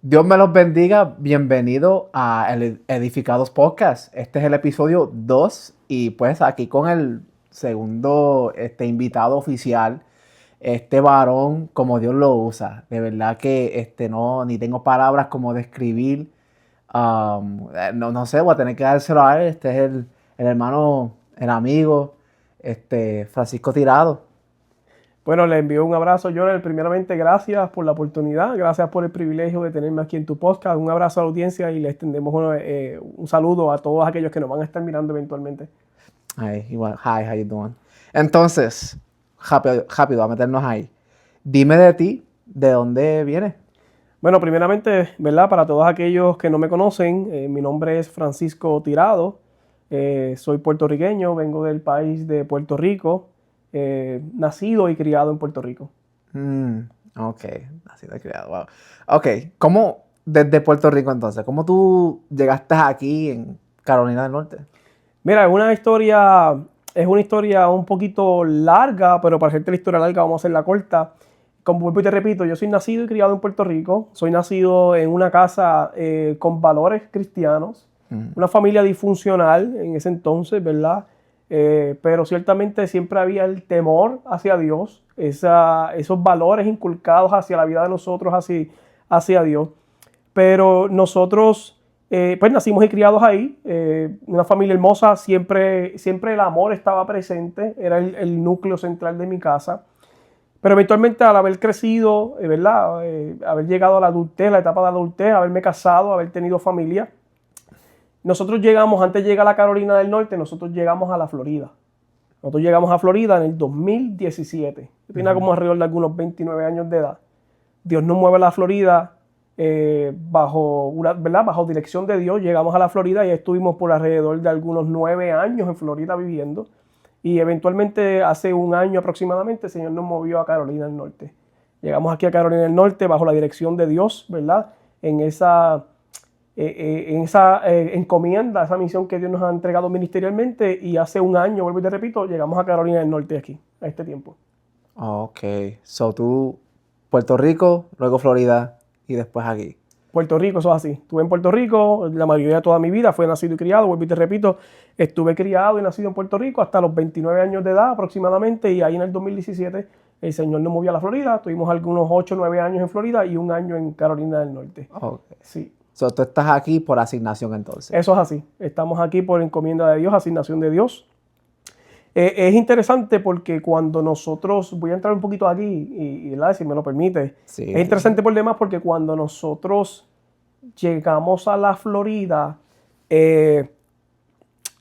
Dios me los bendiga. Bienvenido a el Edificados Podcast. Este es el episodio 2 y pues aquí con el segundo invitado oficial, este varón como Dios lo usa. De verdad que no, ni tengo palabras como describir. No sé, voy a tener que dárselo a él. Este es el hermano, el amigo, Francisco Tirado. Bueno, le envío un abrazo, Jonel. Primeramente, gracias por la oportunidad, gracias por el privilegio de tenerme aquí en tu podcast. Un abrazo a la audiencia y le extendemos un saludo a todos aquellos que nos van a estar mirando eventualmente. Hi, how you doing? Entonces, rápido, a meternos ahí. Dime de ti, ¿de dónde vienes? Bueno, primeramente, ¿verdad? Para todos aquellos que no me conocen, mi nombre es Francisco Tirado. Soy puertorriqueño, vengo del país de Puerto Rico, nacido y criado en Puerto Rico. Ok, nacido y criado, wow. Ok, ¿cómo desde Puerto Rico entonces? ¿Cómo tú llegaste aquí en Carolina del Norte? Mira, es una historia un poquito larga, pero para hacerte la historia larga vamos a hacerla corta. Como vuelvo y te repito, yo soy nacido y criado en Puerto Rico. Soy nacido en una casa con valores cristianos, una familia disfuncional en ese entonces, ¿verdad? Pero ciertamente siempre había el temor hacia Dios, esos valores inculcados hacia la vida de nosotros, hacia Dios. Pero nosotros, pues nacimos y criados ahí, una familia hermosa, siempre el amor estaba presente, era el núcleo central de mi casa. Pero eventualmente al haber crecido, ¿verdad? Haber llegado a la adultez, la etapa de adultez, haberme casado, haber tenido familia, nosotros llegamos, antes de llegar a la Carolina del Norte, nosotros llegamos a la Florida. Nosotros llegamos a Florida en el 2017. Yo tenía como alrededor de algunos 29 años de edad. Dios nos mueve a la Florida bajo dirección de Dios. Llegamos a la Florida y estuvimos por alrededor de algunos 9 años en Florida viviendo. Y eventualmente hace un año aproximadamente el Señor nos movió a Carolina del Norte. Llegamos aquí a Carolina del Norte bajo la dirección de Dios, ¿verdad? En esa encomienda, esa misión que Dios nos ha entregado ministerialmente, y hace un año, vuelvo y te repito, llegamos a Carolina del Norte aquí, a este tiempo. Ok, so tú, Puerto Rico, luego Florida y después aquí. Puerto Rico, eso es así. Estuve en Puerto Rico, la mayoría de toda mi vida fue nacido y criado, vuelvo y te repito, estuve criado y nacido en Puerto Rico hasta los 29 años de edad aproximadamente, y ahí en el 2017 el Señor nos movió a la Florida, tuvimos algunos 8 o 9 años en Florida y un año en Carolina del Norte. Ok. Sí. So tú estás aquí por asignación entonces. Eso es así. Estamos aquí por encomienda de Dios, asignación de Dios. Es interesante porque cuando nosotros, voy a entrar un poquito aquí, y si me lo permite, Sí, es interesante por demás porque cuando nosotros llegamos a la Florida,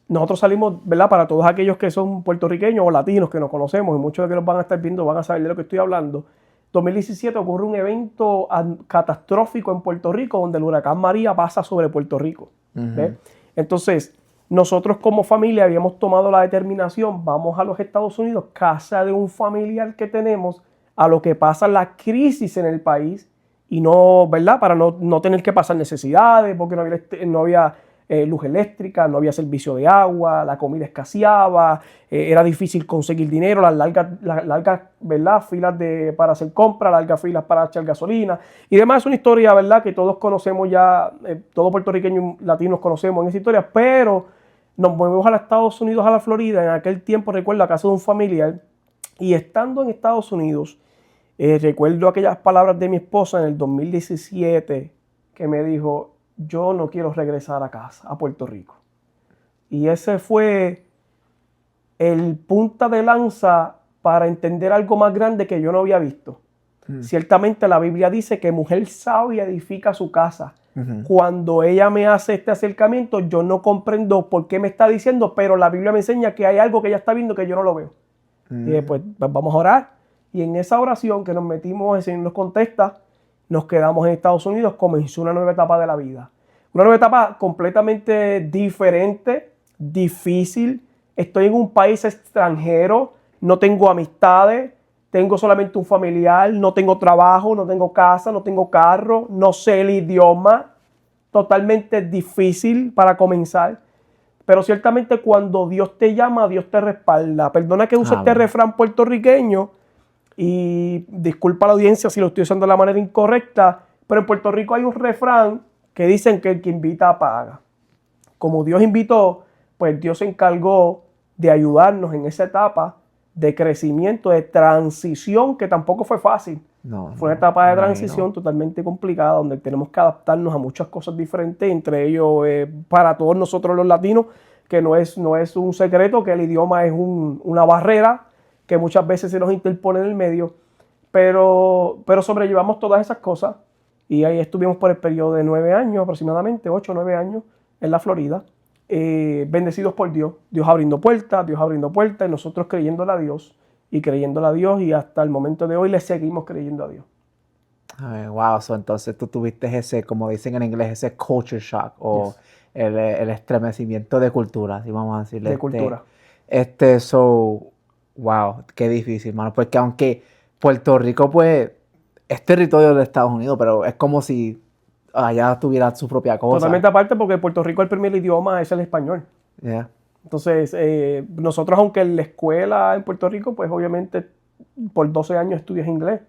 nosotros salimos, ¿verdad? Para todos aquellos que son puertorriqueños o latinos que nos conocemos, y muchos de que nos van a estar viendo van a saber de lo que estoy hablando. 2017 ocurre un evento catastrófico en Puerto Rico donde el huracán María pasa sobre Puerto Rico. ¿Ves? Entonces, nosotros como familia habíamos tomado la determinación, vamos a los Estados Unidos, casa de un familiar que tenemos, a lo que pasa la crisis en el país, y no, ¿verdad? Para no tener que pasar necesidades, porque no había luz eléctrica, no había servicio de agua, la comida escaseaba, era difícil conseguir dinero, las largas ¿verdad? Filas para hacer compras, largas filas para echar gasolina y demás. Es una historia, ¿verdad? Que todos conocemos ya, todo puertorriqueño y latinos conocemos en esa historia, pero nos movemos a los Estados Unidos, a la Florida. En aquel tiempo recuerdo a casa de un familiar, y estando en Estados Unidos, recuerdo aquellas palabras de mi esposa en el 2017 que me dijo: yo no quiero regresar a casa, a Puerto Rico. Y ese fue el punta de lanza para entender algo más grande que yo no había visto. Ciertamente la Biblia dice que mujer sabia edifica su casa. Cuando ella me hace este acercamiento, yo no comprendo por qué me está diciendo, pero la Biblia me enseña que hay algo que ella está viendo que yo no lo veo. Y después vamos a orar. Y en esa oración que nos metimos, el Señor nos contesta. Nos quedamos en Estados Unidos, comenzó una nueva etapa de la vida. Una nueva etapa completamente diferente, difícil. Estoy en un país extranjero, no tengo amistades, tengo solamente un familiar, no tengo trabajo, no tengo casa, no tengo carro, no sé el idioma. Totalmente difícil para comenzar. Pero ciertamente cuando Dios te llama, Dios te respalda. Perdona que use este refrán puertorriqueño, y disculpa a la audiencia si lo estoy usando de la manera incorrecta, Pero en Puerto Rico hay un refrán que dicen que el que invita paga. Como Dios invitó, pues Dios se encargó de ayudarnos en esa etapa de crecimiento, de transición, que tampoco fue fácil. Fue una etapa de transición totalmente complicada, donde tenemos que adaptarnos a muchas cosas diferentes, entre ellos para todos nosotros los latinos, que no es un secreto que el idioma es una barrera que muchas veces se nos interpone en el medio, pero sobrellevamos todas esas cosas y ahí estuvimos por el periodo de 9 años, aproximadamente 8 o 9 años en la Florida, bendecidos por Dios, Dios abriendo puertas, y nosotros creyéndole a Dios y hasta el momento de hoy le seguimos creyendo a Dios. Wow, entonces tú tuviste ese, como dicen en inglés, ese culture shock o el estremecimiento de cultura, si vamos a decirle. De cultura. Wow, qué difícil, mano, porque aunque Puerto Rico, pues, es territorio de Estados Unidos, pero es como si allá tuviera su propia cosa. Totalmente aparte, porque Puerto Rico el primer idioma es el español. Yeah. Entonces, nosotros, aunque en la escuela en Puerto Rico, pues obviamente por 12 años estudias inglés,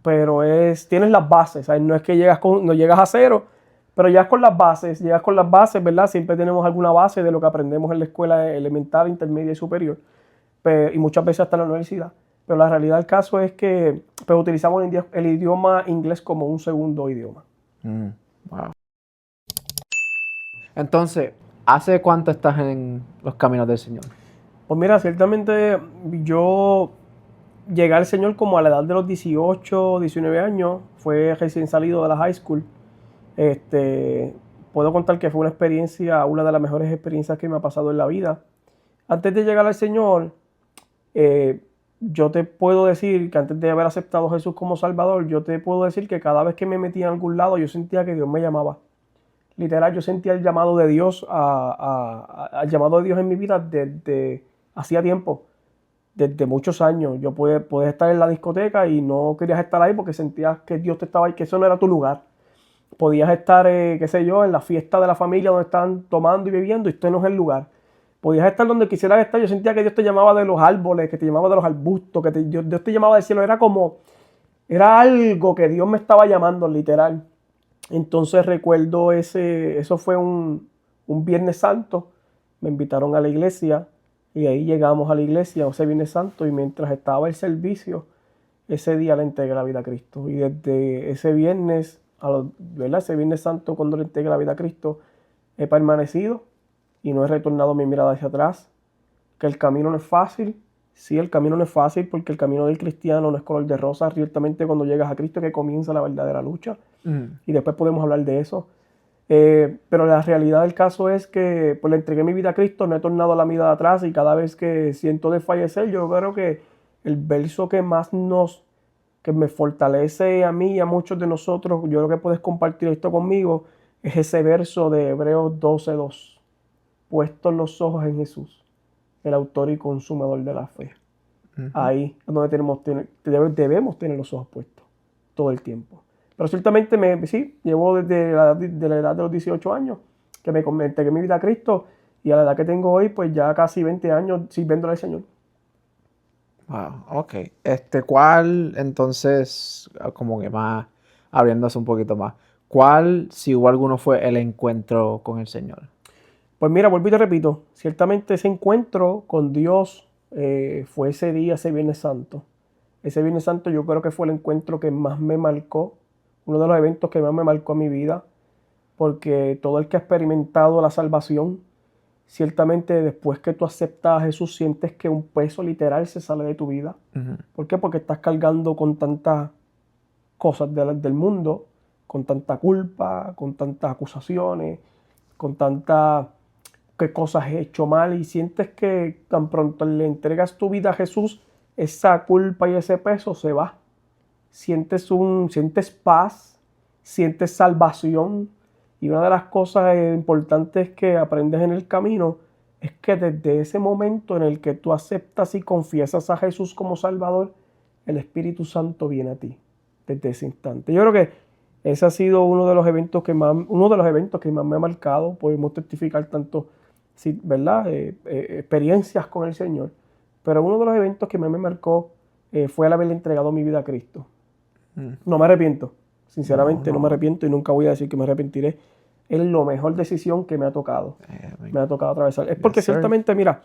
pero tienes las bases, ¿sabes? No es que no llegas a cero, pero llegas con las bases, ¿verdad? Siempre tenemos alguna base de lo que aprendemos en la escuela elemental, intermedia y superior, y muchas veces hasta en la universidad. Pero la realidad del caso es que pues, utilizamos el idioma inglés como un segundo idioma. Wow. Entonces, ¿hace cuánto estás en los caminos del Señor? Pues mira, ciertamente yo llegué al Señor como a la edad de los 18, 19 años. Fue recién salido de la high school. Puedo contar que fue una de las mejores experiencias que me ha pasado en la vida. Antes de llegar al Señor, yo te puedo decir que antes de haber aceptado a Jesús como Salvador, yo te puedo decir que cada vez que me metía en algún lado, yo sentía que Dios me llamaba. Literal, yo sentía el llamado de Dios, el llamado de Dios en mi vida desde hacía tiempo, desde muchos años. Yo podía estar en la discoteca y no querías estar ahí porque sentías que Dios te estaba ahí, que eso no era tu lugar. Podías estar, qué sé yo, en la fiesta de la familia donde están tomando y bebiendo y esto no es el lugar. Podías estar donde quisieras estar. Yo sentía que Dios te llamaba de los árboles, que te llamaba de los arbustos, que Dios te llamaba del cielo. Era algo que Dios me estaba llamando, literal. Entonces recuerdo eso fue un Viernes Santo, me invitaron a la iglesia y ahí llegamos a la iglesia ese Viernes Santo y mientras estaba el servicio, ese día le entregué la vida a Cristo y desde ese viernes, ¿verdad? Ese Viernes Santo cuando le entregué la vida a Cristo, he permanecido y no he retornado mi mirada hacia atrás, que el camino no es fácil. Sí, el camino no es fácil porque el camino del cristiano no es color de rosa. Ciertamente cuando llegas a Cristo que comienza la verdadera lucha. Y después podemos hablar de eso. Pero la realidad del caso es que pues, le entregué mi vida a Cristo, no he tornado la mirada atrás y cada vez que siento desfallecer, yo creo que el verso que más que me fortalece a mí y a muchos de nosotros, yo creo que puedes compartir esto conmigo, es ese verso de Hebreos 12:2. Puestos los ojos en Jesús, el autor y consumador de la fe. Ahí es donde debemos tener los ojos puestos todo el tiempo. Pero ciertamente llevo desde la edad de los 18 años que me entregué mi vida a Cristo y a la edad que tengo hoy, pues ya casi 20 años sirviéndole al Señor. Wow, ok. ¿Cuál entonces, como que más, abriéndose un poquito más, cuál, si hubo alguno, fue el encuentro con el Señor? Pues mira, vuelvo y te repito, ciertamente ese encuentro con Dios fue ese día, ese Viernes Santo. Ese Viernes Santo yo creo que fue el encuentro que más me marcó, uno de los eventos que más me marcó en mi vida, porque todo el que ha experimentado la salvación, ciertamente después que tú aceptas a Jesús, sientes que un peso literal se sale de tu vida. ¿Por qué? Porque estás cargando con tantas cosas del mundo, con tanta culpa, con tantas acusaciones, con tantas qué cosas has hecho mal y sientes que tan pronto le entregas tu vida a Jesús, esa culpa y ese peso se va. Sientes paz, sientes salvación y una de las cosas importantes que aprendes en el camino es que desde ese momento en el que tú aceptas y confiesas a Jesús como Salvador, el Espíritu Santo viene a ti desde ese instante. Yo creo que ese ha sido uno de los eventos que más me ha marcado. Podemos testificar tanto, sí, ¿verdad? Experiencias con el Señor. Pero uno de los eventos que más me marcó fue el haberle entregado mi vida a Cristo. No me arrepiento. Sinceramente no me arrepiento y nunca voy a decir que me arrepentiré. Es la mejor decisión que me ha tocado. Me ha tocado atravesar. Es porque ciertamente, mira,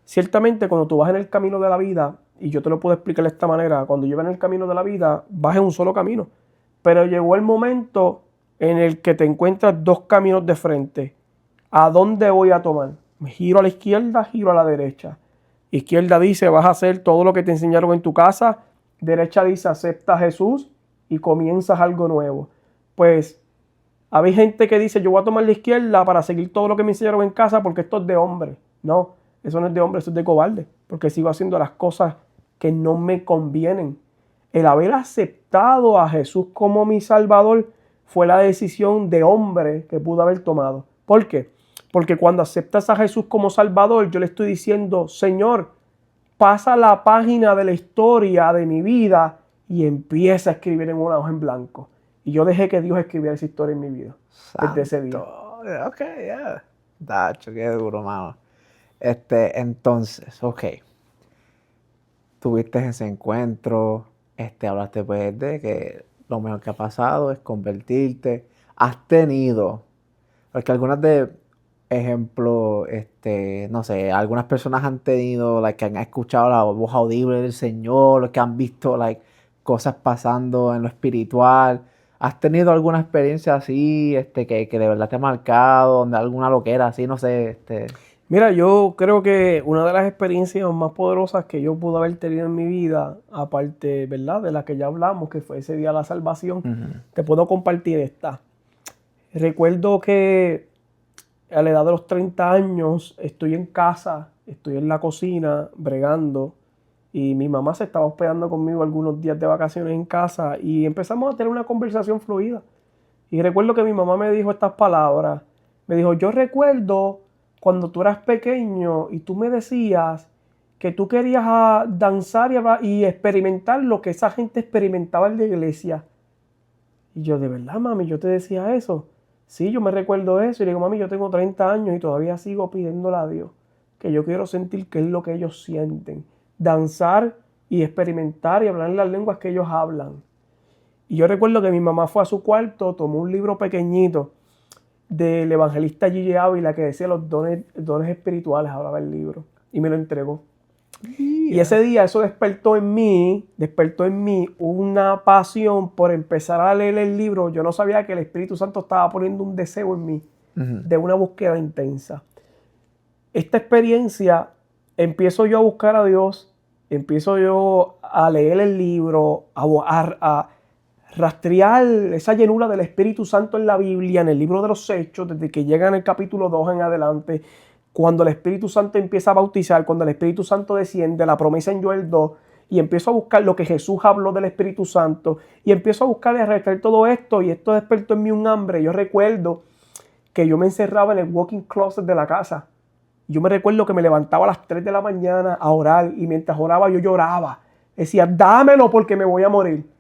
ciertamente cuando tú vas en el camino de la vida, y yo te lo puedo explicar de esta manera, cuando yo iba en el camino de la vida, vas en un solo camino. Pero llegó el momento en el que te encuentras dos caminos de frente. ¿A dónde voy a tomar? Me giro a la izquierda, giro a la derecha. Izquierda dice, vas a hacer todo lo que te enseñaron en tu casa. Derecha dice, acepta a Jesús y comienzas algo nuevo. Pues hay gente que dice, yo voy a tomar la izquierda para seguir todo lo que me enseñaron en casa porque esto es de hombre. No, eso no es de hombre, eso es de cobarde. Porque sigo haciendo las cosas que no me convienen. El haber aceptado a Jesús como mi Salvador fue la decisión de hombre que pude haber tomado. ¿Por qué? Porque cuando aceptas a Jesús como Salvador, yo le estoy diciendo, Señor, pasa la página de la historia de mi vida y empieza a escribir en una hoja en blanco. Y yo dejé que Dios escribiera esa historia en mi vida. Desde ese día. Ok, yeah. Dacho, qué duro, mano. Entonces, ok. Tuviste ese encuentro, hablaste pues de que lo mejor que ha pasado es convertirte. Has tenido, porque algunas de ejemplo, no sé, algunas personas han tenido, que han escuchado la voz audible del Señor, que han visto, cosas pasando en lo espiritual. ¿Has tenido alguna experiencia así, que de verdad te ha marcado, donde alguna loquera así, no sé, Mira, yo creo que una de las experiencias más poderosas que yo pude haber tenido en mi vida, aparte, ¿verdad?, de la que ya hablamos, que fue ese día de la salvación, te puedo compartir esta. Recuerdo que a la edad de los 30 años estoy en casa, estoy en la cocina bregando y mi mamá se estaba hospedando conmigo algunos días de vacaciones en casa y empezamos a tener una conversación fluida. Y recuerdo que mi mamá me dijo estas palabras. Me dijo, yo recuerdo cuando tú eras pequeño y tú me decías que tú querías danzar y experimentar lo que esa gente experimentaba en la iglesia. Y yo, ¿de verdad, mami? ¿Yo te decía eso? Sí, yo me recuerdo eso. Y le digo, mami, yo tengo 30 años y todavía sigo pidiéndole a Dios que yo quiero sentir qué es lo que ellos sienten. Danzar y experimentar y hablar en las lenguas que ellos hablan. Y yo recuerdo que mi mamá fue a su cuarto, tomó un libro pequeñito del evangelista G.J. Ávila que decía los dones espirituales, hablaba el libro, y me lo entregó. Y ese día eso despertó en mí una pasión por empezar a leer el libro. Yo no sabía que el Espíritu Santo estaba poniendo un deseo en mí de una búsqueda intensa. Esta experiencia, empiezo yo a buscar a Dios, empiezo yo a leer el libro, a rastrear esa llenura del Espíritu Santo en la Biblia, en el libro de los Hechos, desde que llega en el capítulo 2 en adelante, cuando el Espíritu Santo empieza a bautizar, cuando el Espíritu Santo desciende, la promesa en Joel 2, y empiezo a buscar lo que Jesús habló del Espíritu Santo, y empiezo a buscar y a rastrear todo esto, y esto despertó en mí un hambre. Yo recuerdo que yo me encerraba en el walk-in closet de la casa. Yo me recuerdo que me levantaba a las 3 de la mañana a orar, y mientras oraba yo lloraba. Decía, dámelo porque me voy a morir.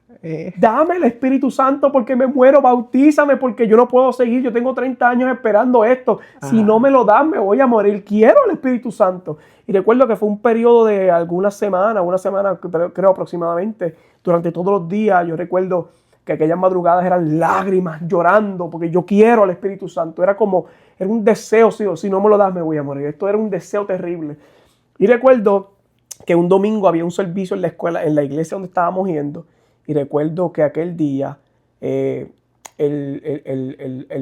Dame el Espíritu Santo porque me muero, bautízame porque yo no puedo seguir, yo tengo 30 años esperando esto. Si no me lo das, me voy a morir. Quiero el Espíritu Santo. Y recuerdo que fue un periodo de algunas semanas, una semana creo aproximadamente, durante todos los días. Yo recuerdo que aquellas madrugadas eran lágrimas, llorando, porque yo quiero al Espíritu Santo. Era un deseo, si no me lo das, me voy a morir. Esto era un deseo terrible. Y recuerdo que un domingo había un servicio en la escuela, en la iglesia donde estábamos yendo. Y recuerdo que aquel día el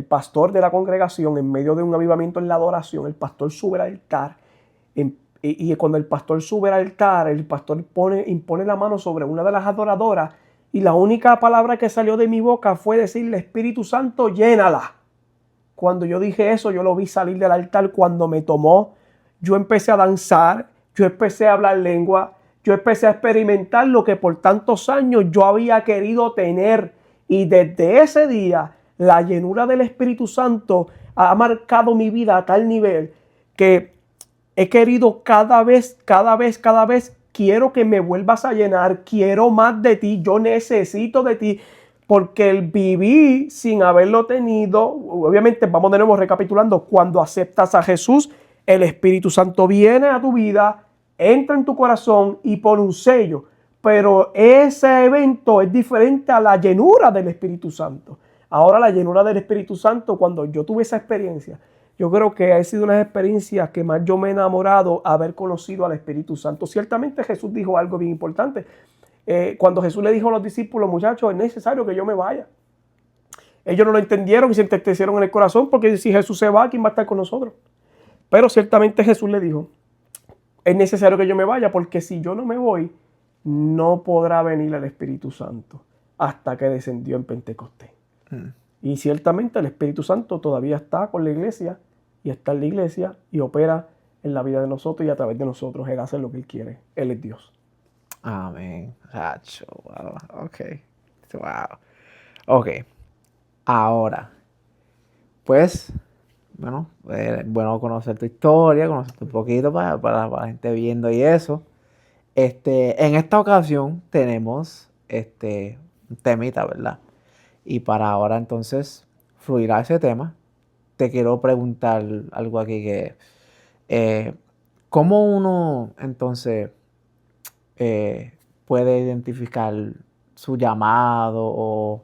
pastor de la congregación, en medio de un avivamiento en la adoración, el pastor sube al altar. Y cuando el pastor sube al altar, el pastor impone la mano sobre una de las adoradoras. Y la única palabra que salió de mi boca fue decirle, Espíritu Santo, llénala. Cuando yo dije eso, yo lo vi salir del altar. Cuando me tomó, yo empecé a danzar, yo empecé a hablar lengua. Yo empecé a experimentar lo que por tantos años yo había querido tener. Y desde ese día, la llenura del Espíritu Santo ha marcado mi vida a tal nivel que he querido cada vez, quiero que me vuelvas a llenar, quiero más de ti, yo necesito de ti. Porque el vivir sin haberlo tenido, obviamente vamos de nuevo recapitulando, cuando aceptas a Jesús, el Espíritu Santo viene a tu vida, entra en tu corazón y pone un sello. pero ese evento es diferente a la llenura del Espíritu Santo. Ahora la llenura del Espíritu Santo, cuando yo tuve esa experiencia, yo creo que ha sido una experiencia que más yo me he enamorado haber conocido al Espíritu Santo. Ciertamente Jesús dijo algo bien importante. Cuando Jesús le dijo a los discípulos, muchachos, es necesario que yo me vaya. Ellos no lo entendieron y se entristecieron en el corazón porque si Jesús se va, ¿quién va a estar con nosotros? Pero ciertamente Jesús le dijo, es necesario que yo me vaya porque si yo no me voy, no podrá venir el Espíritu Santo hasta que descendió en Pentecostés. Y ciertamente el Espíritu Santo todavía está con la iglesia y está en la iglesia y opera en la vida de nosotros y a través de nosotros. Él hace lo que Él quiere. Él es Dios. Amén. Racho, wow. Ok. Wow. Ok. Ahora, pues, bueno, bueno conocer tu historia, conocerte un poquito para la gente viendo y eso. En esta ocasión tenemos un temita, ¿verdad? Y para ahora entonces fluir a ese tema, te quiero preguntar algo aquí que, ¿cómo uno entonces puede identificar su llamado o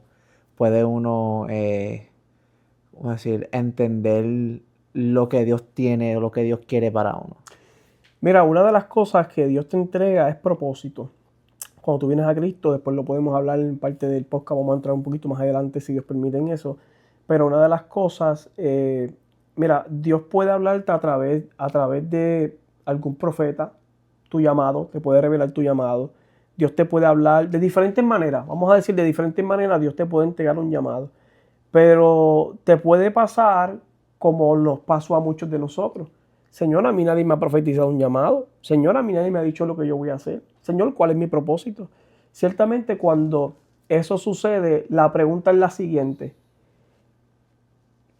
puede uno, ¿cómo decir, entender lo que Dios tiene o lo que Dios quiere para uno? Mira, una de las cosas que Dios te entrega es propósito. Cuando tú vienes a Cristo, después lo podemos hablar en parte del podcast, vamos a entrar un poquito más adelante si Dios permite en eso. Pero una de las cosas, mira, Dios puede hablarte a través de algún profeta, tu llamado, te puede revelar tu llamado. Dios te puede hablar de diferentes maneras, vamos a decir de diferentes maneras, Dios te puede entregar un llamado. Pero te puede pasar como nos pasó a muchos de nosotros. Señor, a mí nadie me ha profetizado un llamado. Señor, a mí nadie me ha dicho lo que yo voy a hacer. Señor, ¿cuál es mi propósito? Ciertamente cuando eso sucede, la pregunta es la siguiente.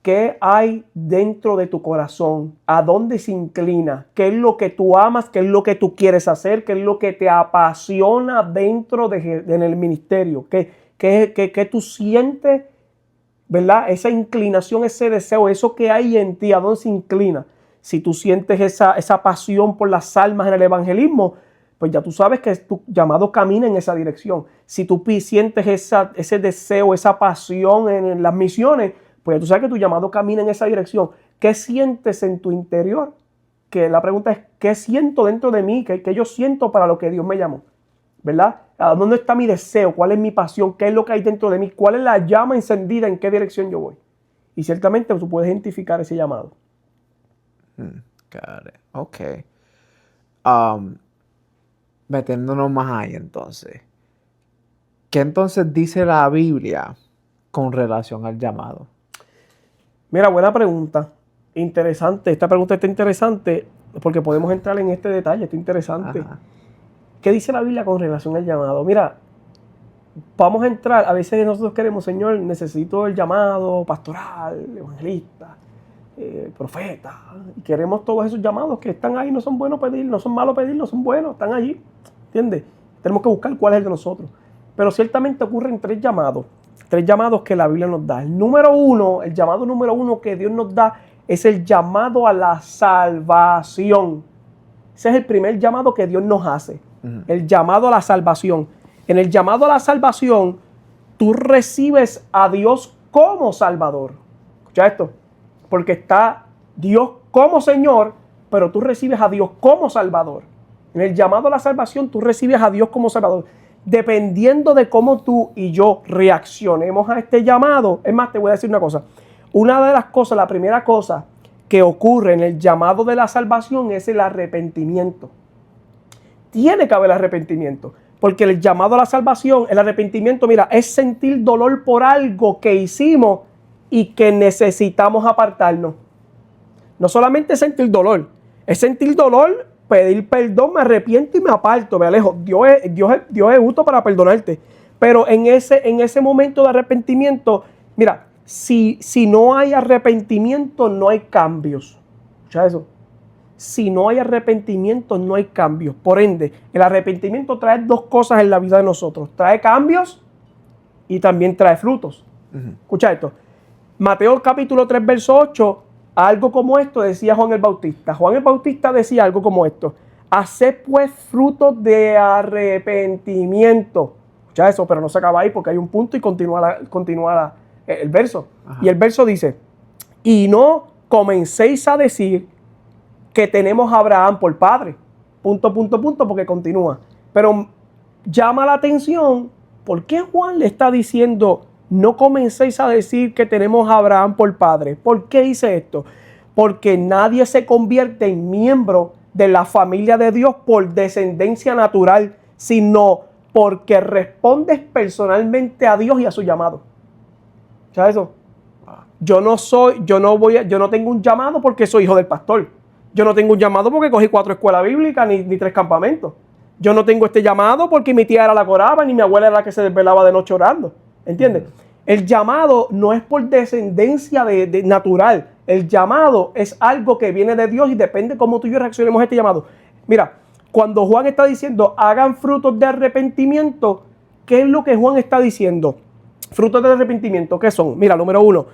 ¿Qué hay dentro de tu corazón? ¿A dónde se inclina? ¿Qué es lo que tú amas? ¿Qué es lo que tú quieres hacer? ¿Qué es lo que te apasiona dentro en el ministerio? ¿Qué tú sientes? ¿Verdad? Esa inclinación, ese deseo, eso que hay en ti, ¿a dónde se inclina? Si tú sientes esa pasión por las almas en el evangelismo, pues ya tú sabes que tu llamado camina en esa dirección. Si tú sientes ese deseo, esa pasión en las misiones, pues ya tú sabes que tu llamado camina en esa dirección. ¿Qué sientes en tu interior? Que la pregunta es, ¿qué siento dentro de mí? ¿Qué yo siento para lo que Dios me llamó? ¿Verdad? ¿A dónde está mi deseo? ¿Cuál es mi pasión? ¿Qué es lo que hay dentro de mí? ¿Cuál es la llama encendida? ¿En qué dirección yo voy? Y ciertamente tú puedes identificar ese llamado. Got it. Ok. Metiéndonos más ahí entonces. ¿Qué entonces dice la Biblia con relación al llamado? Mira, buena pregunta. Interesante. Esta pregunta está interesante porque podemos entrar en este detalle. Está interesante. Ajá. ¿Qué dice la Biblia con relación al llamado? Mira, vamos a entrar. A veces nosotros queremos, Señor, necesito el llamado pastoral, evangelista, profeta. Y queremos todos esos llamados que están ahí. No son buenos pedir, no son malos pedir, no son buenos. Están allí. ¿Entiendes? Tenemos que buscar cuál es el de nosotros. Pero ciertamente ocurren tres llamados que la Biblia nos da. El llamado número uno que Dios nos da es el llamado a la salvación. Ese es el primer llamado que Dios nos hace. El llamado a la salvación. En el llamado a la salvación, tú recibes a Dios como Salvador. Escucha esto. Porque está Dios como Señor, pero tú recibes a Dios como Salvador. En el llamado a la salvación, tú recibes a Dios como Salvador. Dependiendo de cómo tú y yo reaccionemos a este llamado. Es más, te voy a decir una cosa. Una de las cosas, la primera cosa que ocurre en el llamado de la salvación es el arrepentimiento. Tiene que haber arrepentimiento. Porque el llamado a la salvación, el arrepentimiento, mira, es sentir dolor por algo que hicimos y que necesitamos apartarnos. No solamente sentir dolor, es sentir dolor, pedir perdón, me arrepiento y me aparto, me alejo. Dios es justo para perdonarte. Pero en ese momento de arrepentimiento, mira, si no hay arrepentimiento, no hay cambios. ¿Escucha eso? Si no hay arrepentimiento, no hay cambios. Por ende, el arrepentimiento trae dos cosas en la vida de nosotros. Trae cambios y también trae frutos. Escucha esto. Mateo capítulo 3, verso 8, algo como esto decía Juan el Bautista. Juan el Bautista decía algo como esto. Haced pues frutos de arrepentimiento. Escucha eso, pero no se acaba ahí porque hay un punto y continúa el verso. Ajá. Y el verso dice, y no comencéis a decir que tenemos a Abraham por padre. Punto, porque continúa. Pero llama la atención, ¿por qué Juan le está diciendo, no comencéis a decir que tenemos a Abraham por padre? ¿Por qué dice esto? Porque nadie se convierte en miembro de la familia de Dios por descendencia natural, sino porque respondes personalmente a Dios y a su llamado. ¿Sabes eso? Yo no tengo un llamado porque soy hijo del pastor. Yo no tengo un llamado porque cogí 4 escuelas bíblicas ni 3 campamentos. Yo no tengo este llamado porque mi tía era la que oraba ni mi abuela era la que se desvelaba de noche orando. ¿Entiendes? El llamado no es por descendencia de natural. El llamado es algo que viene de Dios y depende cómo tú y yo reaccionemos a este llamado. Mira, cuando Juan está diciendo hagan frutos de arrepentimiento, ¿qué es lo que Juan está diciendo? Frutos de arrepentimiento, ¿qué son? Mira, número 1,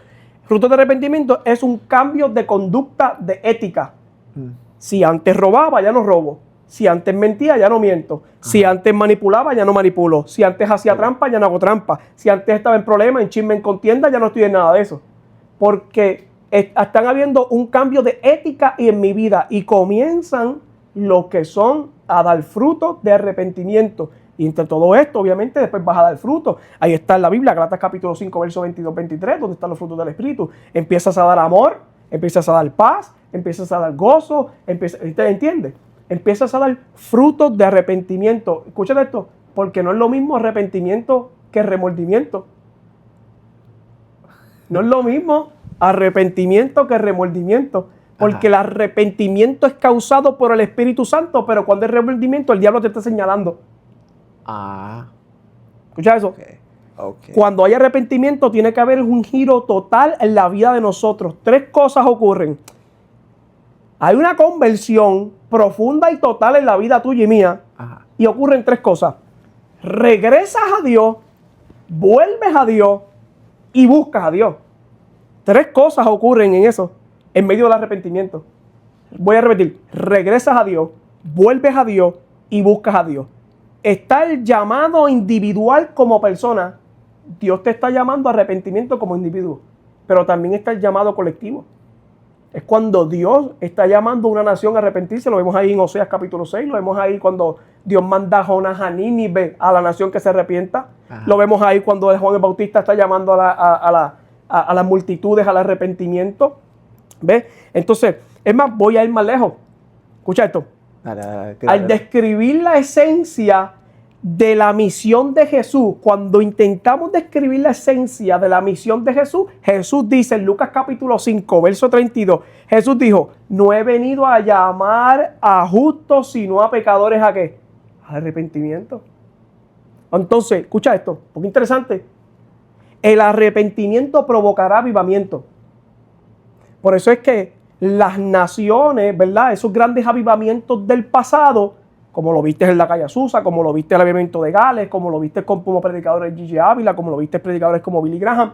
frutos de arrepentimiento es un cambio de conducta, de ética. Si antes robaba, ya no robo. Si antes mentía, ya no miento. Si antes manipulaba, ya no manipulo. Si antes hacía trampa, ya no hago trampa. Si antes estaba en problemas, en chisme, en contienda, ya no estoy en nada de eso. Porque están habiendo un cambio de ética en mi vida y comienzan lo que son a dar frutos de arrepentimiento. Y entre todo esto, obviamente, después vas a dar frutos. Ahí está en la Biblia, Gálatas capítulo 5, verso 22-23, donde están los frutos del Espíritu. Empiezas a dar amor, empiezas a dar paz, empiezas a dar gozo, ¿usted entiende? Empiezas a dar frutos de arrepentimiento. Escuchen esto, porque no es lo mismo arrepentimiento que remordimiento. No es lo mismo arrepentimiento que remordimiento. Porque el arrepentimiento es causado por el Espíritu Santo, pero cuando es remordimiento, el diablo te está señalando. ¿Escucha eso? Okay. Cuando hay arrepentimiento, tiene que haber un giro total en la vida de nosotros. 3 cosas ocurren. Hay una conversión profunda y total en la vida tuya y mía. Y ocurren 3 cosas. Regresas a Dios, vuelves a Dios y buscas a Dios. 3 cosas ocurren en eso, en medio del arrepentimiento. Voy a repetir. Regresas a Dios, vuelves a Dios y buscas a Dios. Está el llamado individual como persona. Dios te está llamando a arrepentimiento como individuo. Pero también está el llamado colectivo. Es cuando Dios está llamando a una nación a arrepentirse. Lo vemos ahí en Oseas capítulo 6. Lo vemos ahí cuando Dios manda a Jonás a Nínive, a la nación que se arrepienta. Lo vemos ahí cuando Juan el Bautista está llamando a las multitudes al arrepentimiento. ¿Ves? Entonces, es más, voy a ir más lejos. Escucha esto. Al describir la esencia de la misión de Jesús, cuando intentamos describir la esencia de la misión de Jesús, Jesús dice en Lucas capítulo 5, verso 32, Jesús dijo, no he venido a llamar a justos, sino a pecadores, ¿a qué? Al arrepentimiento. Entonces, escucha esto, porque interesante. El arrepentimiento provocará avivamiento. Por eso es que las naciones, ¿verdad? Esos grandes avivamientos del pasado, como lo viste en la calle Azusa, como lo viste en el avivamiento de Gales, como lo viste como predicadores Gigi Ávila, como lo viste predicadores como Billy Graham,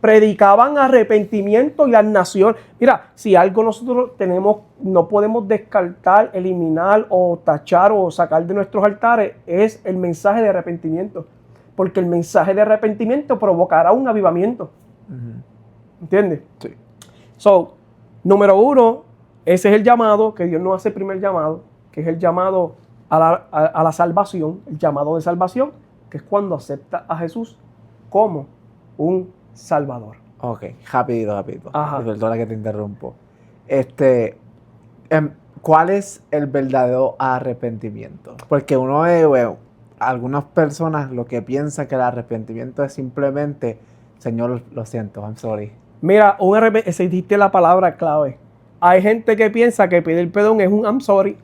predicaban arrepentimiento y las naciones. Mira, si algo nosotros no podemos descartar, eliminar o tachar o sacar de nuestros altares, es el mensaje de arrepentimiento. Porque el mensaje de arrepentimiento provocará un avivamiento. ¿Entiendes? Sí. So, número 1, ese es el llamado, que Dios nos hace el primer llamado, que es el llamado a la salvación, el llamado de salvación, que es cuando acepta a Jesús como un Salvador. Ok, rapidito. Ajá. Perdona que te interrumpo. ¿Cuál es el verdadero arrepentimiento? Porque uno ve, bueno, algunas personas lo que piensan que el arrepentimiento es simplemente, Señor, lo siento, I'm sorry. Mira, se diste la palabra clave. Hay gente que piensa que pedir perdón es un I'm sorry.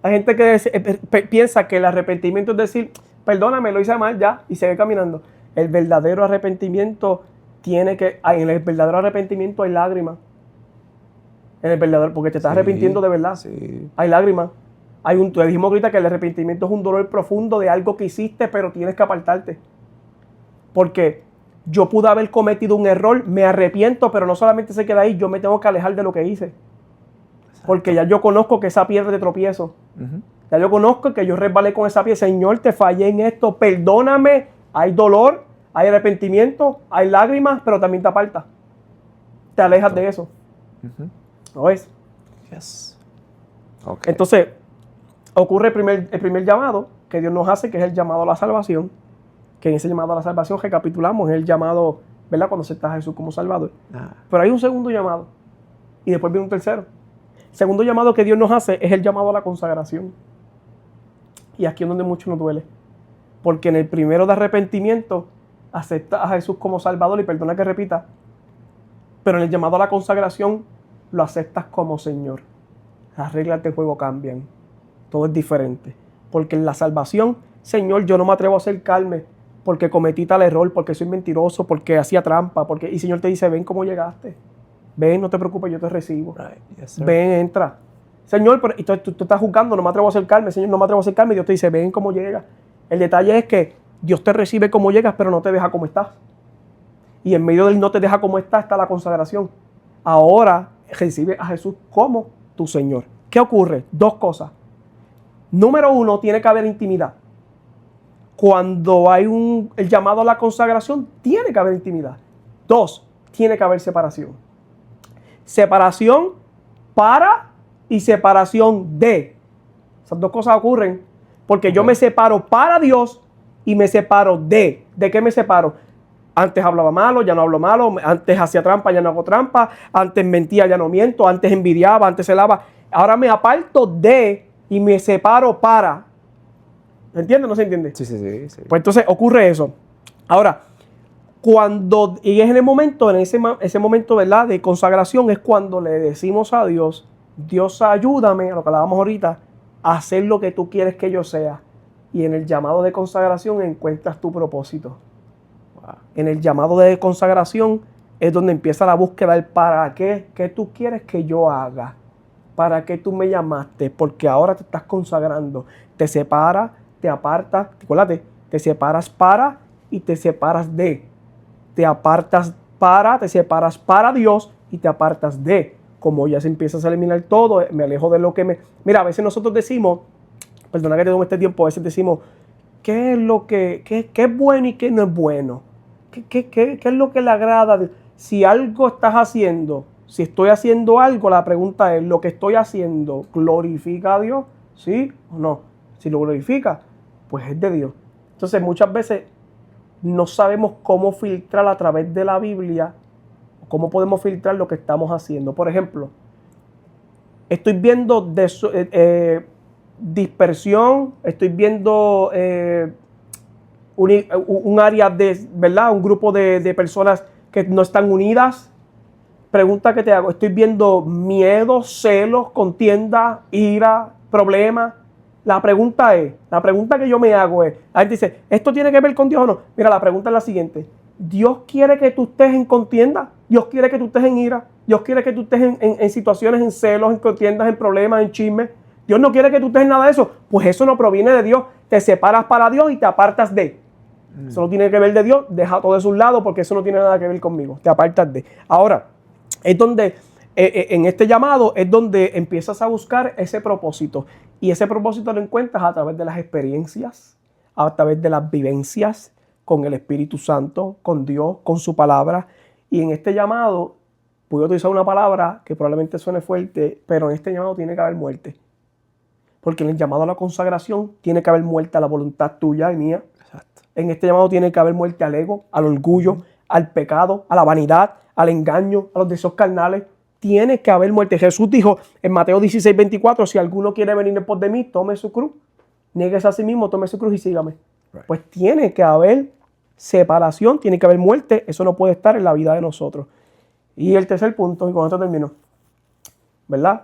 Hay gente que piensa que el arrepentimiento es decir, perdóname, lo hice mal ya, y sigue caminando. El verdadero arrepentimiento en el verdadero arrepentimiento hay lágrimas. Porque te estás arrepintiendo de verdad. Sí. Hay lágrimas. Te dijimos ahorita que el arrepentimiento es un dolor profundo de algo que hiciste, pero tienes que apartarte. Porque yo pude haber cometido un error, me arrepiento, pero no solamente se queda ahí, yo me tengo que alejar de lo que hice. Porque ya yo conozco que esa piedra de tropiezo. Ujú. Ya yo conozco que yo resbalé con esa piedra. Señor, te fallé en esto. Perdóname. Hay dolor, hay arrepentimiento, hay lágrimas, pero también te apartas. Te alejas de eso. Ujú. ¿No ves? Yes. Ok. Entonces, ocurre el primer llamado que Dios nos hace, que es el llamado a la salvación. Que en ese llamado a la salvación recapitulamos, es el llamado, ¿verdad? Cuando aceptas a Jesús como Salvador. Pero hay un segundo llamado. Y después viene un tercero. El segundo llamado que Dios nos hace es el llamado a la consagración. Y aquí es donde mucho nos duele. Porque en el primero de arrepentimiento aceptas a Jesús como Salvador, y perdona que repita, pero en el llamado a la consagración lo aceptas como Señor. Las reglas del juego cambian. Todo es diferente. Porque en la salvación, Señor, yo no me atrevo a acercarme porque cometí tal error, porque soy mentiroso, porque hacía trampa, y Señor te dice, ven cómo llegaste. Ven, no te preocupes, yo te recibo. Right. Yes, sir. Ven, entra. Señor, pero, y tú estás juzgando, no me atrevo a acercarme, Señor, no me atrevo a acercarme, y Dios te dice, ven cómo llegas. El detalle es que Dios te recibe como llegas, pero no te deja como estás. Y en medio del no te deja como estás, está la consagración. Ahora recibe a Jesús como tu Señor. ¿Qué ocurre? Dos cosas. Número uno, tiene que haber intimidad. Cuando hay el llamado a la consagración, tiene que haber intimidad. Dos, tiene que haber separación. Separación para y separación de. Esas dos cosas ocurren porque yo me separo para Dios y me separo de. ¿De qué me separo? Antes hablaba malo, ya no hablo malo. Antes hacía trampa, ya no hago trampa. Antes mentía, ya no miento. Antes envidiaba, antes celaba. Ahora me aparto de y me separo para. ¿Se entiende o no se entiende? Sí. Pues entonces ocurre eso. Ahora, y es en el momento, en ese momento, ¿verdad?, de consagración, es cuando le decimos a Dios, Dios, ayúdame, a lo que hablábamos ahorita, a hacer lo que tú quieres que yo sea. Y en el llamado de consagración encuentras tu propósito. Wow. En el llamado de consagración es donde empieza la búsqueda del para qué, qué tú quieres que yo haga, para qué tú me llamaste, porque ahora te estás consagrando. Te separas, te apartas, acuérdate, te separas para y te separas de. Te apartas para, te separas para Dios y te apartas de. Como ya se empieza a eliminar todo, me alejo de lo que me... Mira, a veces nosotros decimos, perdona que te tome este tiempo, a veces decimos, ¿qué es lo qué es bueno y qué no es bueno? ¿Qué es lo que le agrada? Si algo estás haciendo, si estoy haciendo algo, la pregunta es, ¿lo que estoy haciendo glorifica a Dios? ¿Sí o no? Si lo glorifica, pues es de Dios. Entonces muchas veces no sabemos cómo filtrar a través de la Biblia, cómo podemos filtrar lo que estamos haciendo. Por ejemplo, estoy viendo dispersión, estoy viendo un área de, ¿verdad?, un grupo de personas que no están unidas. Pregunta que te hago, estoy viendo miedo, celos, contienda, ira, problemas. La pregunta que yo me hago es, la gente dice, ¿esto tiene que ver con Dios o no? Mira, la pregunta es la siguiente. ¿Dios quiere que tú estés en contienda? ¿Dios quiere que tú estés en ira? ¿Dios quiere que tú estés en situaciones, en celos, en contiendas, en problemas, en chismes? ¿Dios no quiere que tú estés en nada de eso? Pues eso no proviene de Dios. Te separas para Dios y te apartas de. Eso no tiene que ver de Dios. Deja todo eso a un lado porque eso no tiene nada que ver conmigo. Te apartas de. Ahora, es donde... en este llamado es donde empiezas a buscar ese propósito. Y ese propósito lo encuentras a través de las experiencias, a través de las vivencias con el Espíritu Santo, con Dios, con su palabra. Y en este llamado, voy a utilizar una palabra que probablemente suene fuerte, pero en este llamado tiene que haber muerte. Porque en el llamado a la consagración tiene que haber muerte a la voluntad tuya y mía. Exacto. En este llamado tiene que haber muerte al ego, al orgullo, al pecado, a la vanidad, al engaño, a los deseos carnales. Tiene que haber muerte. Jesús dijo en Mateo 16:24, si alguno quiere venir en pos de mí, tome su cruz, nieguese a sí mismo, tome su cruz y sígame. Right. Pues tiene que haber separación, tiene que haber muerte. Eso no puede estar en la vida de nosotros. Y el tercer punto, y con esto termino, ¿verdad?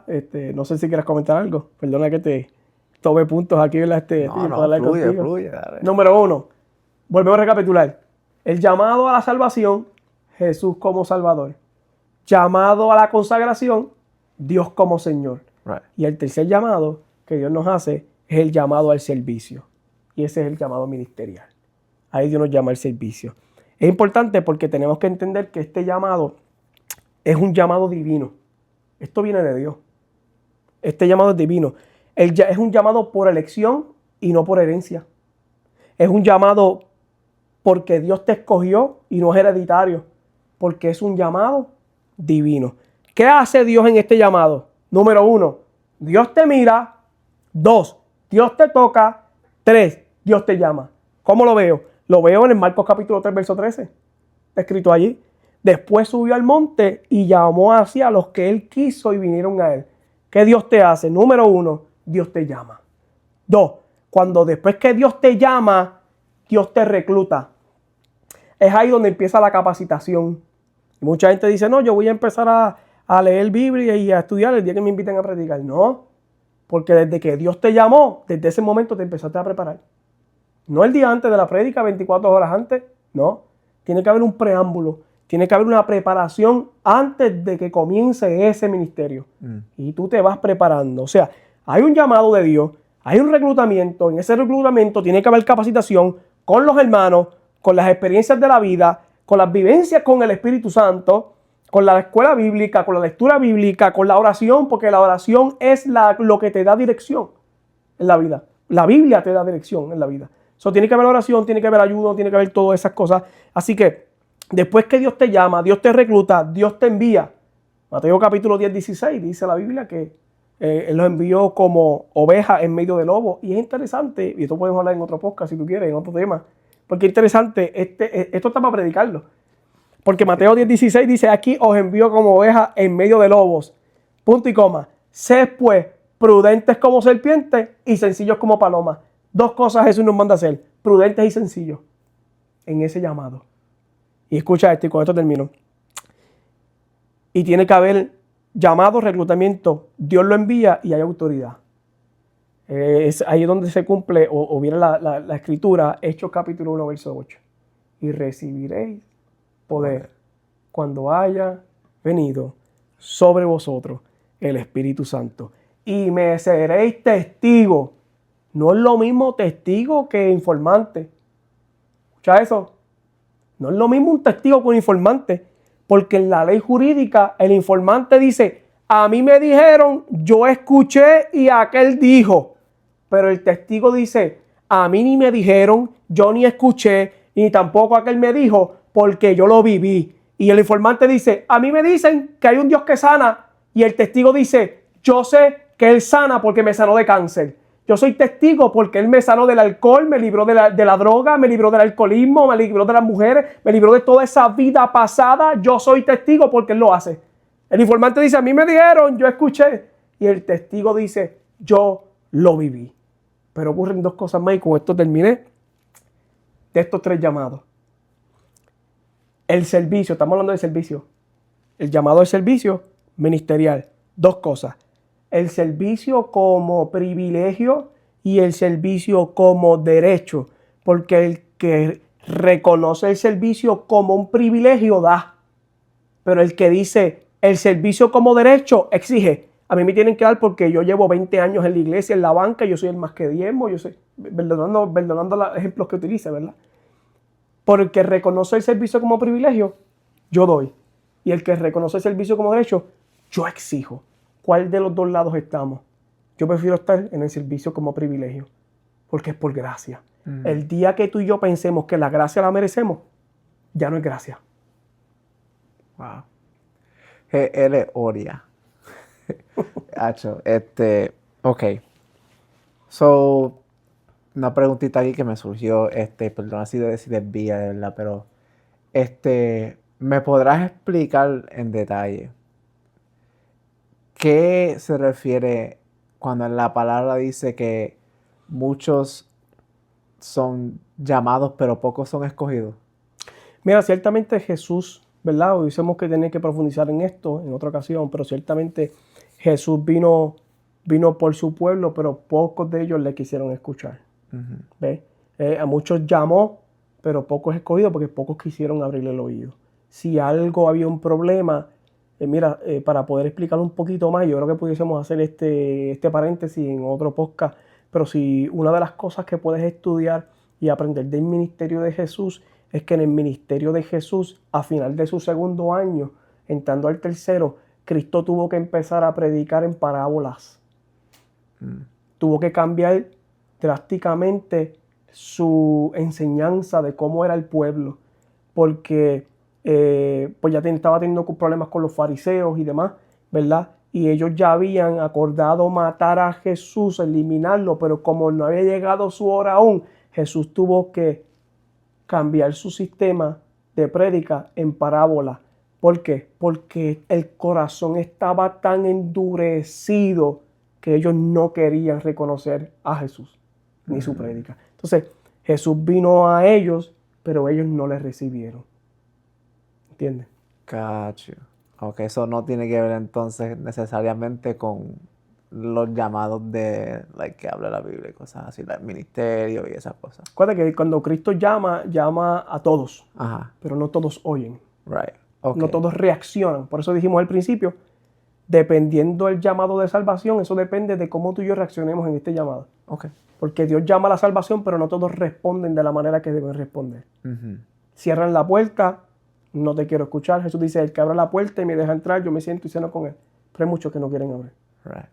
No sé si quieres comentar algo. Perdona que te tome puntos aquí, ¿verdad? Fluye. Número uno, volvemos a recapitular. El llamado a la salvación, Jesús como Salvador. Llamado a la consagración, Dios como Señor. Right. Y el tercer llamado que Dios nos hace es el llamado al servicio. Y ese es el llamado ministerial. Ahí Dios nos llama al servicio. Es importante porque tenemos que entender que este llamado es un llamado divino. Esto viene de Dios. Este llamado es divino. Es un llamado por elección y no por herencia. Es un llamado porque Dios te escogió y no es hereditario. Porque es un llamado divino. ¿Qué hace Dios en este llamado? Número 1, Dios te mira. 2, Dios te toca. 3, Dios te llama. ¿Cómo lo veo? Lo veo en el Marcos capítulo 3, verso 13. Está escrito allí. Después subió al monte y llamó hacia los que él quiso y vinieron a él. ¿Qué Dios te hace? Número 1, Dios te llama. 2, cuando después que Dios te llama, Dios te recluta. Es ahí donde empieza la capacitación. Y mucha gente dice, no, yo voy a empezar a leer Biblia y a estudiar el día que me inviten a predicar. No, porque desde que Dios te llamó, desde ese momento te empezaste a preparar. No el día antes de la prédica, 24 horas antes, no. Tiene que haber un preámbulo, tiene que haber una preparación antes de que comience ese ministerio. Y tú te vas preparando. O sea, hay un llamado de Dios, hay un reclutamiento. En ese reclutamiento tiene que haber capacitación con los hermanos, con las experiencias de la vida, con las vivencias con el Espíritu Santo, con la escuela bíblica, con la lectura bíblica, con la oración, porque la oración es lo que te da dirección en la vida. La Biblia te da dirección en la vida. So, tiene que haber oración, tiene que haber ayuno, tiene que haber todas esas cosas. Así que después que Dios te llama, Dios te recluta, Dios te envía. Mateo capítulo 10, 16 dice la Biblia que Él los envió como ovejas en medio de lobos. Y es interesante, y esto podemos hablar en otro podcast si tú quieres, en otro tema. Porque es interesante, esto está para predicarlo. Porque Mateo 10:16 dice, aquí os envío como ovejas en medio de lobos. Punto y coma. Sed pues prudentes como serpientes y sencillos como palomas. 2 cosas Jesús nos manda a hacer, prudentes y sencillos en ese llamado. Y escucha esto y con esto termino. Y tiene que haber llamado, reclutamiento. Dios lo envía y hay autoridad. Es ahí donde se cumple o viene la escritura, Hechos capítulo 1, verso 8. Y recibiréis poder cuando haya venido sobre vosotros el Espíritu Santo. Y me seréis testigos. No es lo mismo testigo que informante. ¿Escucha eso? No es lo mismo un testigo que un informante. Porque en la ley jurídica el informante dice, a mí me dijeron, yo escuché y aquel dijo. Pero el testigo dice, a mí ni me dijeron, yo ni escuché, ni tampoco aquel me dijo, porque yo lo viví. Y el informante dice, a mí me dicen que hay un Dios que sana. Y el testigo dice, yo sé que Él sana porque me sanó de cáncer. Yo soy testigo porque Él me sanó del alcohol, me libró de la droga, me libró del alcoholismo, me libró de las mujeres, me libró de toda esa vida pasada. Yo soy testigo porque Él lo hace. El informante dice, a mí me dijeron, yo escuché. Y el testigo dice, yo lo viví. Pero ocurren 2 cosas más y con esto terminé de estos 3 llamados. El servicio, estamos hablando de servicio. El llamado al servicio ministerial. 2 cosas. El servicio como privilegio y el servicio como derecho. Porque el que reconoce el servicio como un privilegio da. Pero el que dice el servicio como derecho exige. A mí me tienen que dar porque yo llevo 20 años en la iglesia, en la banca, yo soy el más que diezmo, yo soy, perdonando los ejemplos que utilice, ¿verdad? Porque reconoce el servicio como privilegio, yo doy. Y el que reconoce el servicio como derecho, yo exijo. ¿Cuál de los 2 lados estamos? Yo prefiero estar en el servicio como privilegio, porque es por gracia. El día que tú y yo pensemos que la gracia la merecemos, ya no es gracia. Wow. G.L. Oria. Hacho, ok. So, una preguntita aquí que me surgió, perdona si desvía, de verdad, pero, ¿me podrás explicar en detalle qué se refiere cuando la palabra dice que muchos son llamados, pero pocos son escogidos? Mira, ciertamente Jesús, ¿verdad? Hoy decimos que tenemos que profundizar en esto en otra ocasión, pero ciertamente Jesús vino por su pueblo, pero pocos de ellos le quisieron escuchar. ¿Ves? A muchos llamó, pero pocos escogidos porque pocos quisieron abrirle el oído. Si algo había un problema, para poder explicarlo un poquito más, yo creo que pudiésemos hacer este paréntesis en otro podcast, pero si una de las cosas que puedes estudiar y aprender del ministerio de Jesús es que en el ministerio de Jesús, a final de su 2.º año, entrando al 3.º, Cristo tuvo que empezar a predicar en parábolas. Tuvo que cambiar drásticamente su enseñanza de cómo era el pueblo, porque pues ya estaba teniendo problemas con los fariseos y demás, ¿verdad? Y ellos ya habían acordado matar a Jesús, eliminarlo, pero como no había llegado su hora aún, Jesús tuvo que cambiar su sistema de prédica en parábola. ¿Por qué? Porque el corazón estaba tan endurecido que ellos no querían reconocer a Jesús ni su prédica. Entonces, Jesús vino a ellos, pero ellos no le recibieron. ¿Entiendes? Cacho. Ok, eso no tiene que ver entonces necesariamente con los llamados de, que habla la Biblia y cosas así, el ministerio y esas cosas. Acuérdate que cuando Cristo llama a todos, Ajá. pero no todos oyen. Right. Okay. No todos reaccionan. Por eso dijimos al principio, dependiendo del llamado de salvación, eso depende de cómo tú y yo reaccionemos en este llamado. Okay. Porque Dios llama a la salvación, pero no todos responden de la manera que deben responder. Cierran la puerta, no te quiero escuchar. Jesús dice, el que abra la puerta y me deja entrar, yo me siento y ceno con él. Pero hay muchos que no quieren abrir. Right.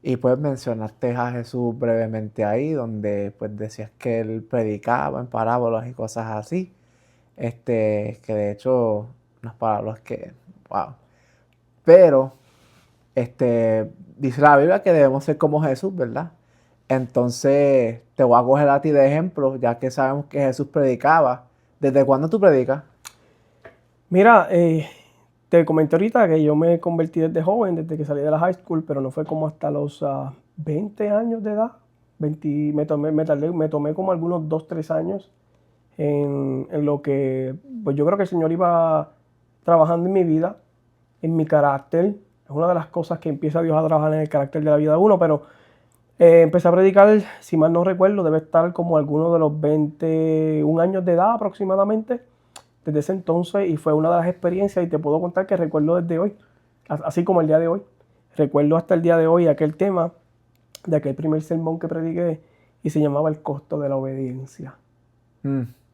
Y pues mencionaste a Jesús brevemente ahí, donde pues decías que él predicaba en parábolas y cosas así. Que de hecho, unas parábolas que, wow. Pero, dice la Biblia que debemos ser como Jesús, ¿verdad? Entonces, te voy a coger a ti de ejemplo, ya que sabemos que Jesús predicaba. ¿Desde cuándo tú predicas? Mira, te comenté ahorita que yo me convertí desde joven, desde que salí de la high school, pero no fue como hasta los 20 años de edad. Me tomé como algunos 2, 3 años en lo que, pues yo creo que el Señor iba trabajando en mi vida, en mi carácter. Es una de las cosas que empieza Dios a trabajar en el carácter de la vida de uno, pero empecé a predicar, si mal no recuerdo, debe estar como algunos de los 21 años de edad aproximadamente, desde ese entonces, y fue una de las experiencias, y te puedo contar que recuerdo desde hoy, así como el día de hoy, recuerdo hasta el día de hoy aquel tema de aquel primer sermón que prediqué, y se llamaba el costo de la obediencia.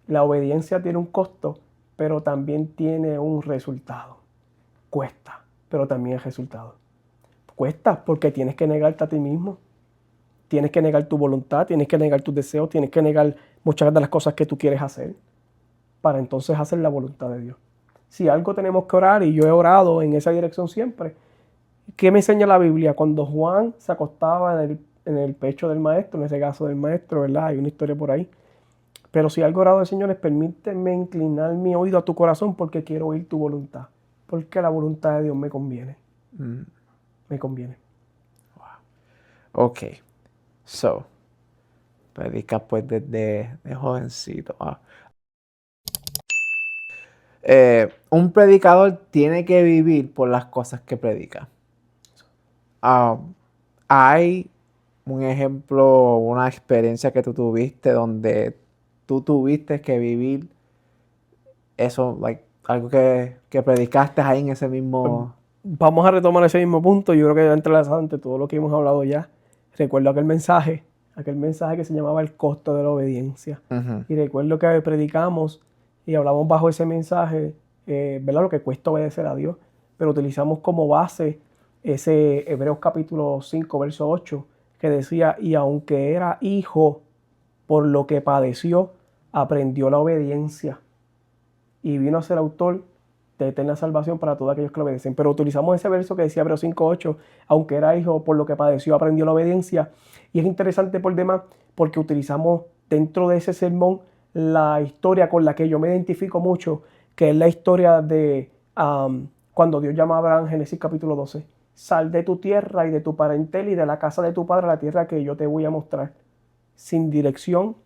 La obediencia tiene un costo, pero también tiene un resultado. Cuesta, pero también hay resultado. Cuesta porque tienes que negarte a ti mismo. Tienes que negar tu voluntad, tienes que negar tus deseos, tienes que negar muchas de las cosas que tú quieres hacer para entonces hacer la voluntad de Dios. Si algo tenemos que orar, y yo he orado en esa dirección siempre, ¿qué me enseña la Biblia? Cuando Juan se acostaba en el pecho del maestro, en ese caso del maestro, ¿verdad? Hay una historia por ahí. Pero si algo orado del Señor es, permíteme inclinar mi oído a tu corazón porque quiero oír tu voluntad. Porque la voluntad de Dios me conviene. Me conviene. Wow. Ok. So, predica pues desde jovencito. Un predicador tiene que vivir por las cosas que predica. Hay un ejemplo, una experiencia que tú tuviste donde tú tuviste que vivir eso, algo que predicaste ahí en ese mismo... Vamos a retomar ese mismo punto. Yo creo que entrelazado ante todo lo que hemos hablado ya. Recuerdo aquel mensaje que se llamaba el costo de la obediencia. Y recuerdo que predicamos y hablamos bajo ese mensaje, ¿verdad? Lo que cuesta obedecer a Dios. Pero utilizamos como base ese Hebreos capítulo 5, verso 8, que decía, y aunque era hijo, por lo que padeció, aprendió la obediencia. Y vino a ser autor de eterna salvación para todos aquellos que lo obedecen. Pero utilizamos ese verso que decía Hebreos 5:8, aunque era hijo, por lo que padeció, aprendió la obediencia. Y es interesante por demás, porque utilizamos dentro de ese sermón la historia con la que yo me identifico mucho, que es la historia de cuando Dios llama a Abraham, Génesis capítulo 12. Sal de tu tierra y de tu parentela y de la casa de tu padre a la tierra que yo te voy a mostrar. Sin dirección,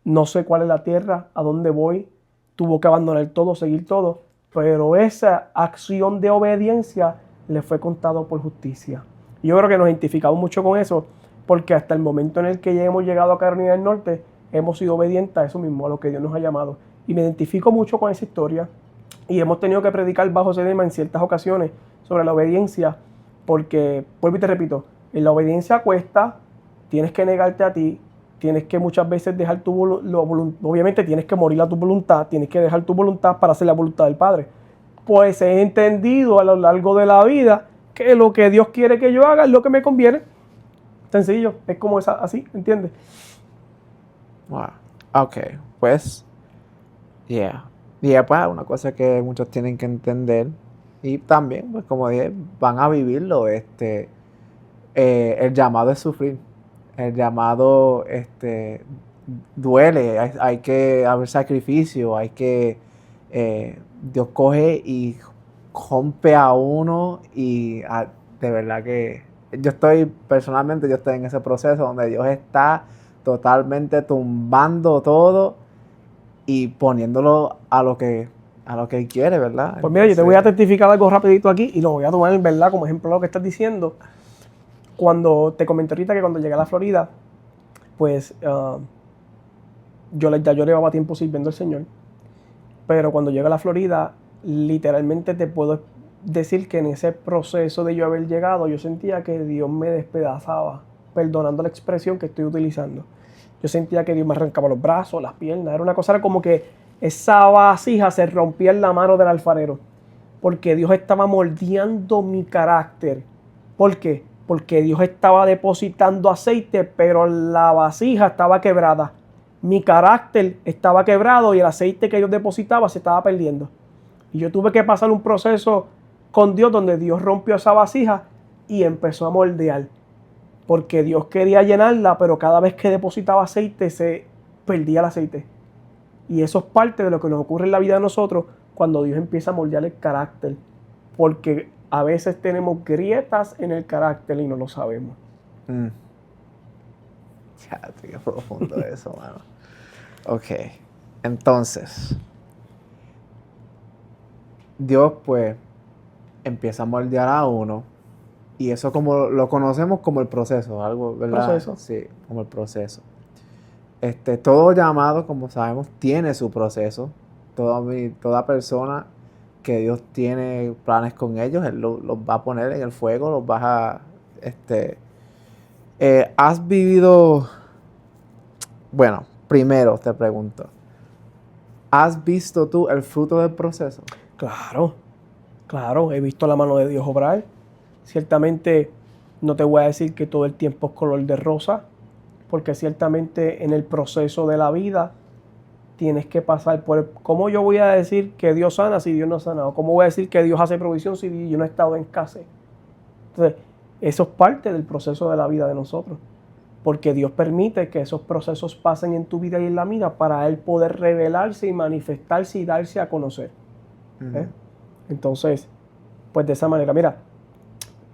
no sé cuál es la tierra, a dónde voy, tuvo que abandonar todo, seguir todo, pero esa acción de obediencia le fue contado por justicia. Y yo creo que nos identificamos mucho con eso, porque hasta el momento en el que ya hemos llegado a Carolina del Norte, hemos sido obedientes a eso mismo, a lo que Dios nos ha llamado. Y me identifico mucho con esa historia, y hemos tenido que predicar bajo ese tema en ciertas ocasiones sobre la obediencia, porque, vuelvo y te repito, en la obediencia cuesta, tienes que negarte a ti, tienes que muchas veces dejar tu voluntad, obviamente tienes que morir a tu voluntad, tienes que dejar tu voluntad para hacer la voluntad del Padre. Pues he entendido a lo largo de la vida que lo que Dios quiere que yo haga es lo que me conviene. Sencillo, es como así, ¿entiendes? Wow. Ok, pues, yeah. Y es pues una cosa que muchos tienen que entender. Y también, pues como dije, van a vivirlo. El llamado es sufrir. El llamado duele. Hay que haber sacrificio. Dios coge y rompe a uno. De verdad que personalmente, yo estoy en ese proceso donde Dios está totalmente tumbando todo y poniéndolo a lo que Él quiere, ¿verdad? Pues mira, yo te voy a testificar algo rapidito aquí y lo voy a tomar en verdad como ejemplo de lo que estás diciendo. Cuando te comenté ahorita que cuando llegué a la Florida, pues yo llevaba tiempo sirviendo al Señor. Pero cuando llegué a la Florida, literalmente te puedo decir que en ese proceso de yo haber llegado, yo sentía que Dios me despedazaba, perdonando la expresión que estoy utilizando. Yo sentía que Dios me arrancaba los brazos, las piernas. Era una cosa, era como que esa vasija se rompía en la mano del alfarero. Porque Dios estaba moldeando mi carácter. ¿Por qué? Porque Dios estaba depositando aceite, pero la vasija estaba quebrada. Mi carácter estaba quebrado y el aceite que Dios depositaba se estaba perdiendo. Y yo tuve que pasar un proceso con Dios donde Dios rompió esa vasija y empezó a moldear. Porque Dios quería llenarla, pero cada vez que depositaba aceite se perdía el aceite. Y eso es parte de lo que nos ocurre en la vida de nosotros cuando Dios empieza a moldear el carácter. Porque a veces tenemos grietas en el carácter y no lo sabemos. Ya, qué profundo eso, mano. Ok, entonces, Dios pues empieza a moldear a uno y eso como lo conocemos como el proceso, algo, ¿verdad? Proceso. Sí, como el proceso. Todo llamado, como sabemos, tiene su proceso. Toda persona que Dios tiene planes con ellos, Él los va a poner en el fuego, los vas a... ¿has vivido... Bueno, primero te pregunto, ¿has visto tú el fruto del proceso? Claro, claro, he visto la mano de Dios obrar. Ciertamente no te voy a decir que todo el tiempo es color de rosa, porque ciertamente en el proceso de la vida tienes que pasar por... ¿Cómo yo voy a decir que Dios sana si Dios no ha sanado? ¿Cómo voy a decir que Dios hace provisión si yo no he estado en casa? Entonces, eso es parte del proceso de la vida de nosotros. Porque Dios permite que esos procesos pasen en tu vida y en la mía para Él poder revelarse y manifestarse y darse a conocer. Uh-huh. Entonces, pues de esa manera, mira,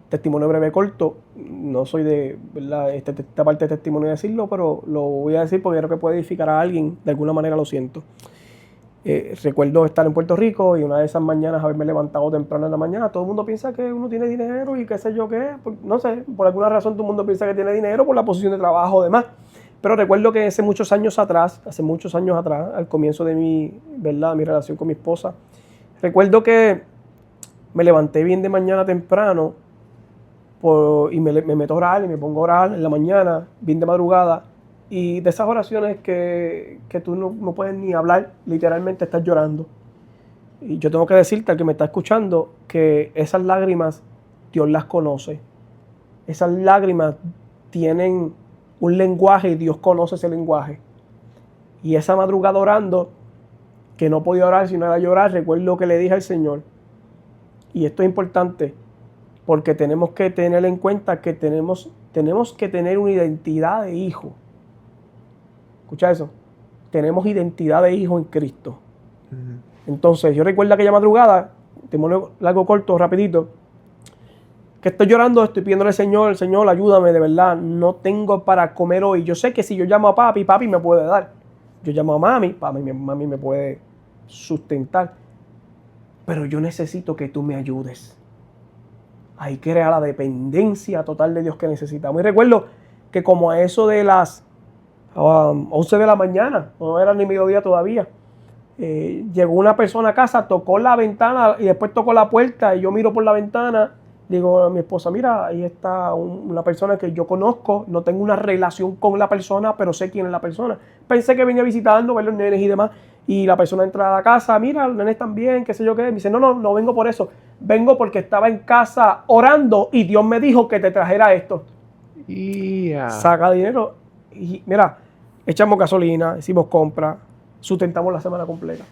testimonio breve corto, no soy de, ¿verdad? Esta parte de testimonio de decirlo, pero lo voy a decir porque creo que puede edificar a alguien, de alguna manera lo siento. Recuerdo estar en Puerto Rico y una de esas mañanas haberme levantado temprano en la mañana. Todo el mundo piensa que uno tiene dinero y qué sé yo qué. No sé, por alguna razón todo el mundo piensa que tiene dinero por la posición de trabajo y demás. Pero recuerdo que hace muchos años atrás, al comienzo de mi relación con mi esposa, recuerdo que me levanté bien de mañana temprano y me meto a orar y me pongo a orar en la mañana, bien de madrugada. Y de esas oraciones que tú no puedes ni hablar, literalmente estás llorando. Y yo tengo que decirte al que me está escuchando que esas lágrimas Dios las conoce. Esas lágrimas tienen un lenguaje y Dios conoce ese lenguaje. Y esa madrugada orando, que no podía orar sino era llorar, recuerdo que le dije al Señor, y esto es importante, porque tenemos que tener en cuenta que tenemos que tener una identidad de hijo. Escucha eso. Tenemos identidad de hijo en Cristo. Uh-huh. Entonces, yo recuerdo aquella madrugada, testimonio largo, corto, rapidito, que estoy llorando, estoy pidiéndole al Señor, ayúdame, de verdad, no tengo para comer hoy. Yo sé que si yo llamo a papi me puede dar. Yo llamo a mami me puede sustentar. Pero yo necesito que tú me ayudes. Hay que crear la dependencia total de Dios que necesitamos. Y recuerdo que como a eso de las 11 de la mañana, no era ni mediodía todavía, llegó una persona a casa, tocó la ventana y después tocó la puerta y yo miro por la ventana, digo a mi esposa, mira, ahí está una persona que yo conozco, no tengo una relación con la persona, pero sé quién es la persona. Pensé que venía visitando, ver los nenes y demás, y la persona entra a la casa, mira, los nenes están bien, qué sé yo qué, me dice, no vengo por eso, vengo porque estaba en casa orando y Dios me dijo que te trajera esto. Yeah. Saca dinero y mira, echamos gasolina, hicimos compras, sustentamos la semana completa.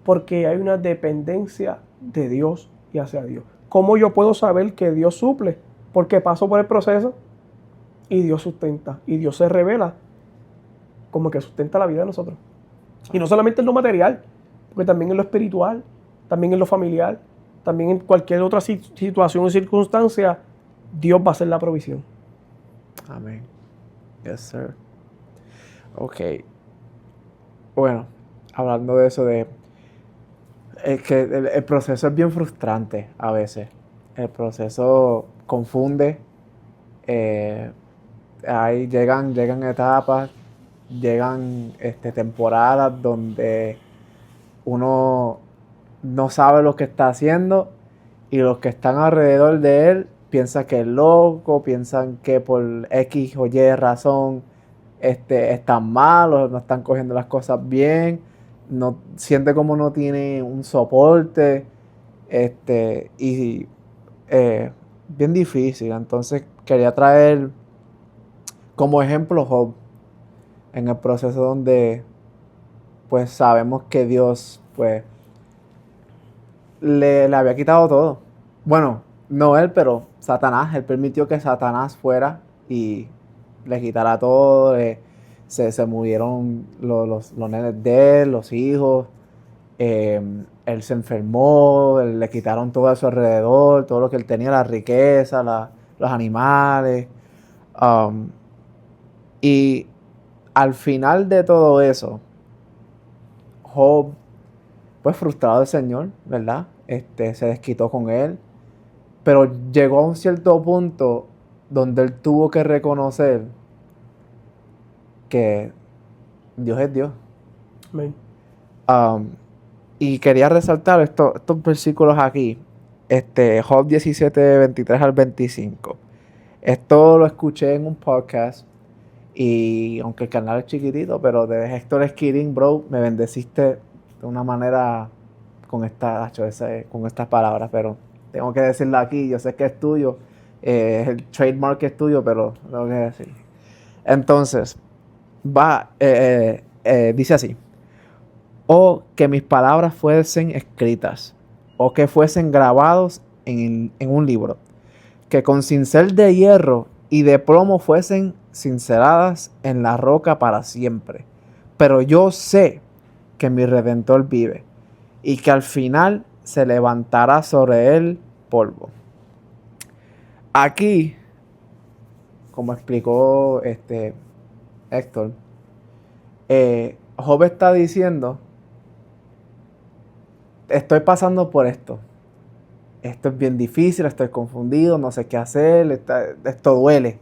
Porque hay una dependencia de Dios y hacia Dios. ¿Cómo yo puedo saber que Dios suple? Porque paso por el proceso y Dios sustenta. Y Dios se revela como que sustenta la vida de nosotros. Y no solamente en lo material, porque también en lo espiritual, también en lo familiar, también en cualquier otra situación o circunstancia, Dios va a hacer la provisión. Amén. Yes, sir. Ok. Bueno, hablando de eso, es que el proceso es bien frustrante a veces. El proceso confunde. Ahí llegan etapas, llegan temporadas donde uno no sabe lo que está haciendo y los que están alrededor de él piensan que es loco, piensan que por X o Y razón están malos, no están cogiendo las cosas bien, no, siente como no tiene un soporte, y bien difícil. Entonces quería traer como ejemplo Job en el proceso donde pues sabemos que Dios pues le había quitado todo. Bueno, no él, pero Satanás. Él permitió que Satanás fuera y le quitara todo. Se murieron los nenes de él, los hijos. Él se enfermó, le quitaron todo a su alrededor, todo lo que él tenía, la riqueza, los animales. Y al final de todo eso, Job, pues frustrado del Señor, ¿verdad? Se desquitó con él. Pero llegó a un cierto punto donde él tuvo que reconocer que Dios es Dios. Amén. Y quería resaltar estos versículos aquí. Job 17, 23 al 25. Esto lo escuché en un podcast. Y aunque el canal es chiquitito, pero de Héctor Esquirín, bro, me bendeciste de una manera con estas palabras, pero tengo que decirlo aquí. Yo sé que es tuyo, el trademark es tuyo, pero lo tengo que decir. Entonces, dice así: o que mis palabras fuesen escritas, o que fuesen grabados en un libro, que con cincel de hierro y de plomo fuesen cinceladas en la roca para siempre. Pero yo sé que mi Redentor vive y que al final se levantará sobre él polvo. Aquí, como explicó Héctor, Job está diciendo: estoy pasando por esto. Esto es bien difícil, estoy confundido, no sé qué hacer, esto duele.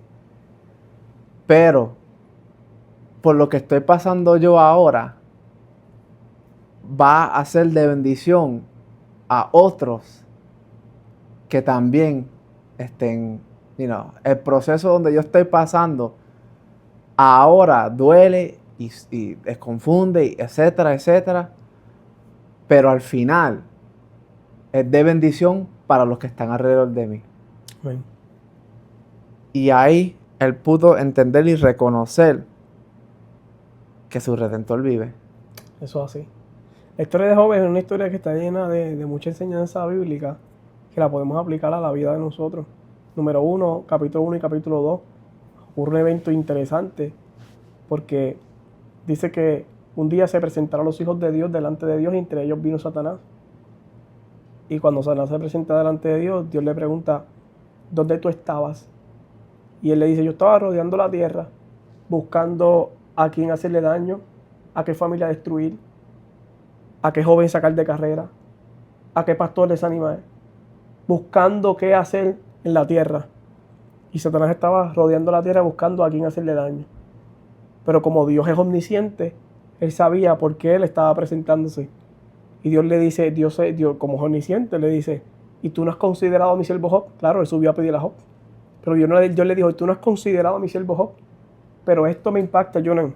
Pero por lo que estoy pasando yo ahora, va a ser de bendición a otros que también estén, el proceso donde yo estoy pasando ahora duele y confunde, etcétera, etcétera. Pero al final es de bendición para los que están alrededor de mí. Amén. Y ahí él pudo entender y reconocer que su Redentor vive. Eso es así. La historia de Job es una historia que está llena de mucha enseñanza bíblica que la podemos aplicar a la vida de nosotros. Número 1, capítulo 1 y capítulo 2, ocurre un evento interesante porque dice que un día se presentaron los hijos de Dios delante de Dios y entre ellos vino Satanás. Y cuando Satanás se presenta delante de Dios, Dios le pregunta: ¿dónde tú estabas? Y él le dice: yo estaba rodeando la tierra, buscando a quién hacerle daño, a qué familia destruir, a qué joven sacar de carrera, a qué pastor desanimar, buscando qué hacer en la tierra. Y Satanás estaba rodeando la tierra buscando a quién hacerle daño. Pero como Dios es omnisciente, él sabía por qué él estaba presentándose. Y Dios le dice, Dios como es omnisciente, le dice: ¿y tú no has considerado a mi siervo Job? Claro, él subió a pedir a Job. Pero Dios le dijo: ¿y tú no has considerado a mi siervo Job? Pero esto me impacta, Jonan.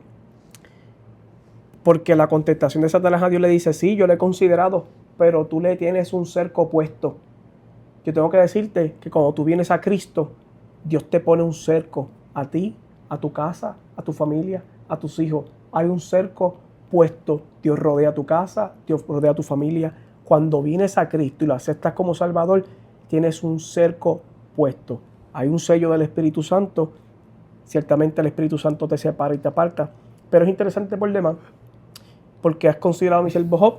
Porque la contestación de Satanás a Dios le dice: sí, yo le he considerado, pero tú le tienes un cerco puesto. Yo tengo que decirte que cuando tú vienes a Cristo, Dios te pone un cerco a ti, a tu casa, a tu familia, a tus hijos. Hay un cerco puesto. Dios rodea tu casa, Dios rodea tu familia. Cuando vienes a Cristo y lo aceptas como Salvador, tienes un cerco puesto. Hay un sello del Espíritu Santo. Ciertamente el Espíritu Santo te separa y te aparta. Pero es interesante por demás, porque has considerado a mi siervo Job.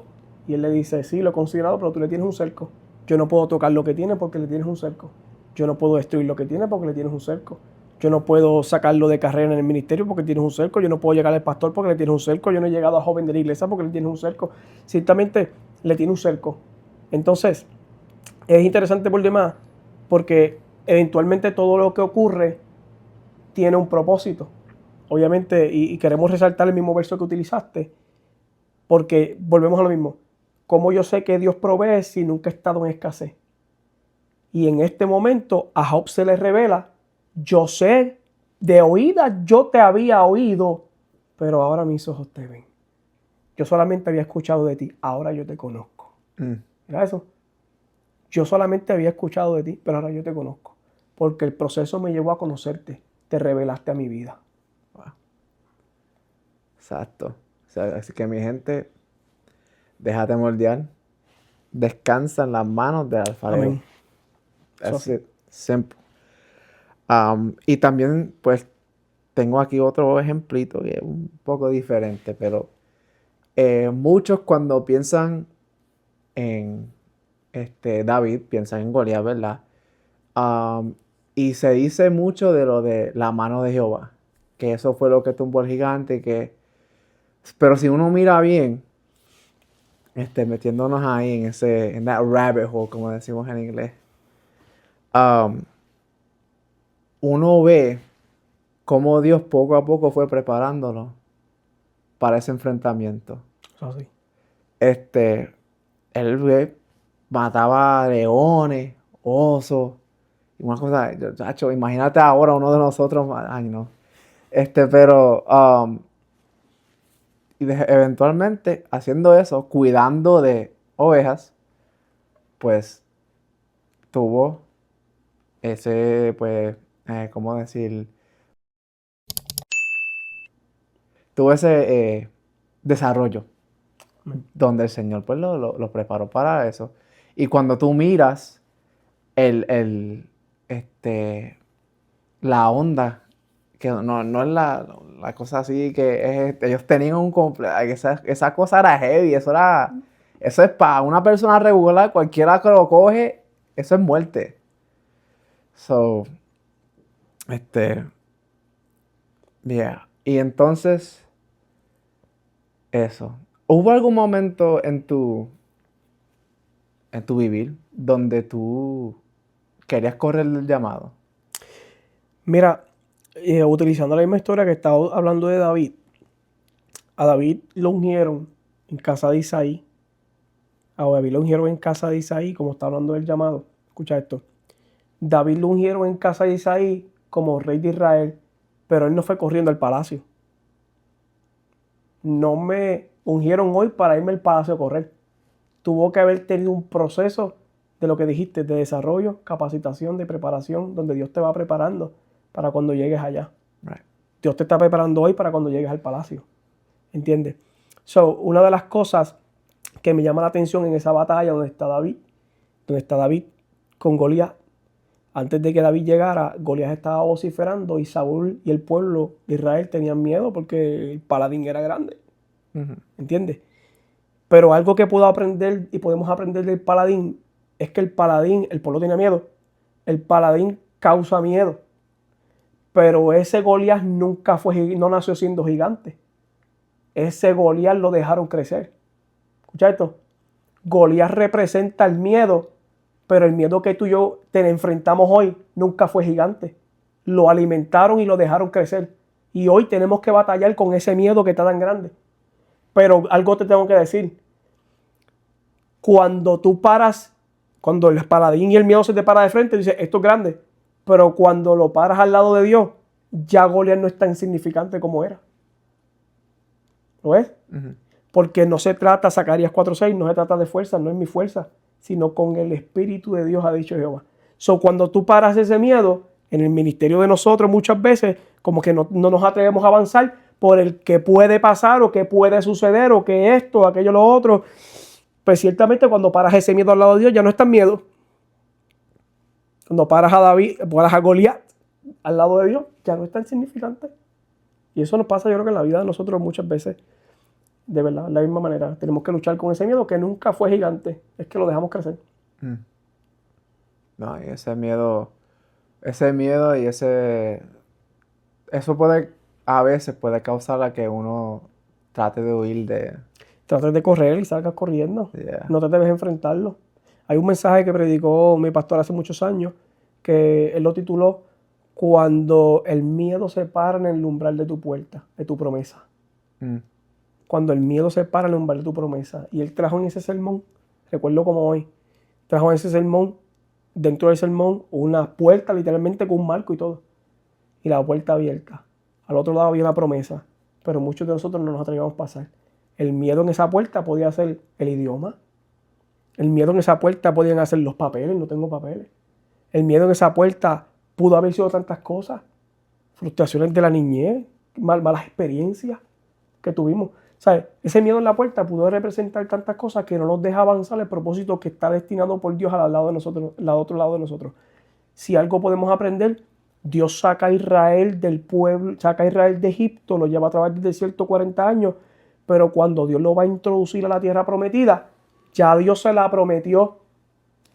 Y él le dice, sí, lo he considerado, pero tú le tienes un cerco. Yo no puedo tocar lo que tiene porque le tienes un cerco. Yo no puedo destruir lo que tiene porque le tienes un cerco. Yo no puedo sacarlo de carrera en el ministerio porque tienes un cerco. Yo no puedo llegar al pastor porque le tienes un cerco. Yo no he llegado a joven de la iglesia porque le tienes un cerco. Ciertamente le tiene un cerco. Entonces, es interesante por demás porque eventualmente todo lo que ocurre tiene un propósito. Obviamente, y queremos resaltar el mismo verso que utilizaste, porque volvemos a lo mismo. ¿Cómo yo sé que Dios provee si nunca he estado en escasez? Y en este momento a Job se le revela, yo sé, de oídas yo te había oído, pero ahora mis ojos te ven. Yo solamente había escuchado de ti, ahora yo te conozco. Mira eso. Yo solamente había escuchado de ti, pero ahora yo te conozco. Porque el proceso me llevó a conocerte, te revelaste a mi vida. Wow. Exacto. O sea, así que mi gente, déjate moldear. Descansa en las manos del alfarero. Amén. That's it. Simple. Y también, pues, tengo aquí otro ejemplito que es un poco diferente, pero muchos cuando piensan en David, piensan en Goliat, ¿verdad? Y se dice mucho de lo de la mano de Jehová, que eso fue lo que tumbó el gigante, pero si uno mira bien, metiéndonos ahí en that rabbit hole, como decimos en inglés, uno ve cómo Dios poco a poco fue preparándolo para ese enfrentamiento. Eso sí. Él mataba leones, osos, y una cosa, chacho, imagínate ahora uno de nosotros, ay no, pero eventualmente haciendo eso, cuidando de ovejas, pues tuvo ese, pues, ¿cómo decir? Tuvo ese desarrollo donde el Señor pues lo preparó para eso. Y cuando tú miras la onda, que no es la cosa así que es, ellos tenían esa cosa era heavy, eso es para una persona regular, cualquiera que lo coge, eso es muerte. So, yeah. Y entonces, eso. ¿Hubo algún momento en tu vivir donde tú querías correr el llamado? Mira, utilizando la misma historia que estaba hablando de David, a David lo ungieron en casa de Isaí. A David lo ungieron en casa de Isaí, como está hablando del llamado. Escucha esto. David lo ungieron en casa de Isaí como rey de Israel, pero él no fue corriendo al palacio. No me ungieron hoy para irme al palacio a correr. Tuvo que haber tenido un proceso de lo que dijiste, de desarrollo, capacitación, de preparación, donde Dios te va preparando para cuando llegues allá. Right. Dios te está preparando hoy para cuando llegues al palacio. ¿Entiendes? So, una de las cosas que me llama la atención en esa batalla donde está David con Goliat, antes de que David llegara, Goliat estaba vociferando y Saúl y el pueblo de Israel tenían miedo porque el paladín era grande. Uh-huh. ¿Entiendes? Pero algo que puedo aprender y podemos aprender del paladín es que el pueblo tenía miedo. El paladín causa miedo. Pero ese Goliat no nació siendo gigante. Ese Goliat lo dejaron crecer. Escucha esto. Goliat representa el miedo, pero el miedo que tú y yo te enfrentamos hoy nunca fue gigante. Lo alimentaron y lo dejaron crecer. Y hoy tenemos que batallar con ese miedo que está tan grande. Pero algo te tengo que decir. Cuando el paladín y el miedo se te para de frente, dices, esto es grande. Pero cuando lo paras al lado de Dios, ya Goliat no es tan insignificante como era. ¿Lo ves? Uh-huh. Porque no se trata, Zacarías 4:6, no se trata de fuerza, no es mi fuerza, sino con el Espíritu de Dios, ha dicho Jehová. So, cuando tú paras ese miedo En el ministerio de nosotros muchas veces como que no nos atrevemos a avanzar por el que puede pasar o que puede suceder o que esto, aquello, lo otro. Pues ciertamente cuando paras ese miedo al lado de Dios ya no es tan miedo. Cuando paras a Goliat al lado de Dios ya no es tan insignificante. Y eso nos pasa yo creo que en la vida de nosotros muchas veces. De verdad, de la misma manera. Tenemos que luchar con ese miedo que nunca fue gigante. Es que lo dejamos crecer. No, y ese miedo y eso a veces puede causar a que uno trate de huir de... Trates de correr y salgas corriendo. Yeah. No te debes enfrentarlo. Hay un mensaje que predicó mi pastor hace muchos años, que él lo tituló Cuando el miedo se para en el umbral de tu puerta, de tu promesa. Cuando el miedo se para en el umbral de tu promesa. Y él trajo en ese sermón, recuerdo como hoy, trajo en ese sermón, dentro del sermón, una puerta literalmente con un marco y todo. Y la puerta abierta. Al otro lado había una promesa, pero muchos de nosotros no nos atrevíamos a pasar. El miedo en esa puerta podía ser el idioma. El miedo en esa puerta podían ser los papeles, no tengo papeles. El miedo en esa puerta pudo haber sido tantas cosas. Frustraciones de la niñez, malas experiencias que tuvimos. ¿Sabes? Ese miedo en la puerta pudo representar tantas cosas que no nos deja avanzar el propósito que está destinado por Dios al lado de nosotros, al otro lado de nosotros. Si algo podemos aprender, Dios saca a Israel del pueblo, saca a Israel de Egipto, lo lleva a través del desierto 40 años, pero cuando Dios lo va a introducir a la tierra prometida, ya Dios se la prometió.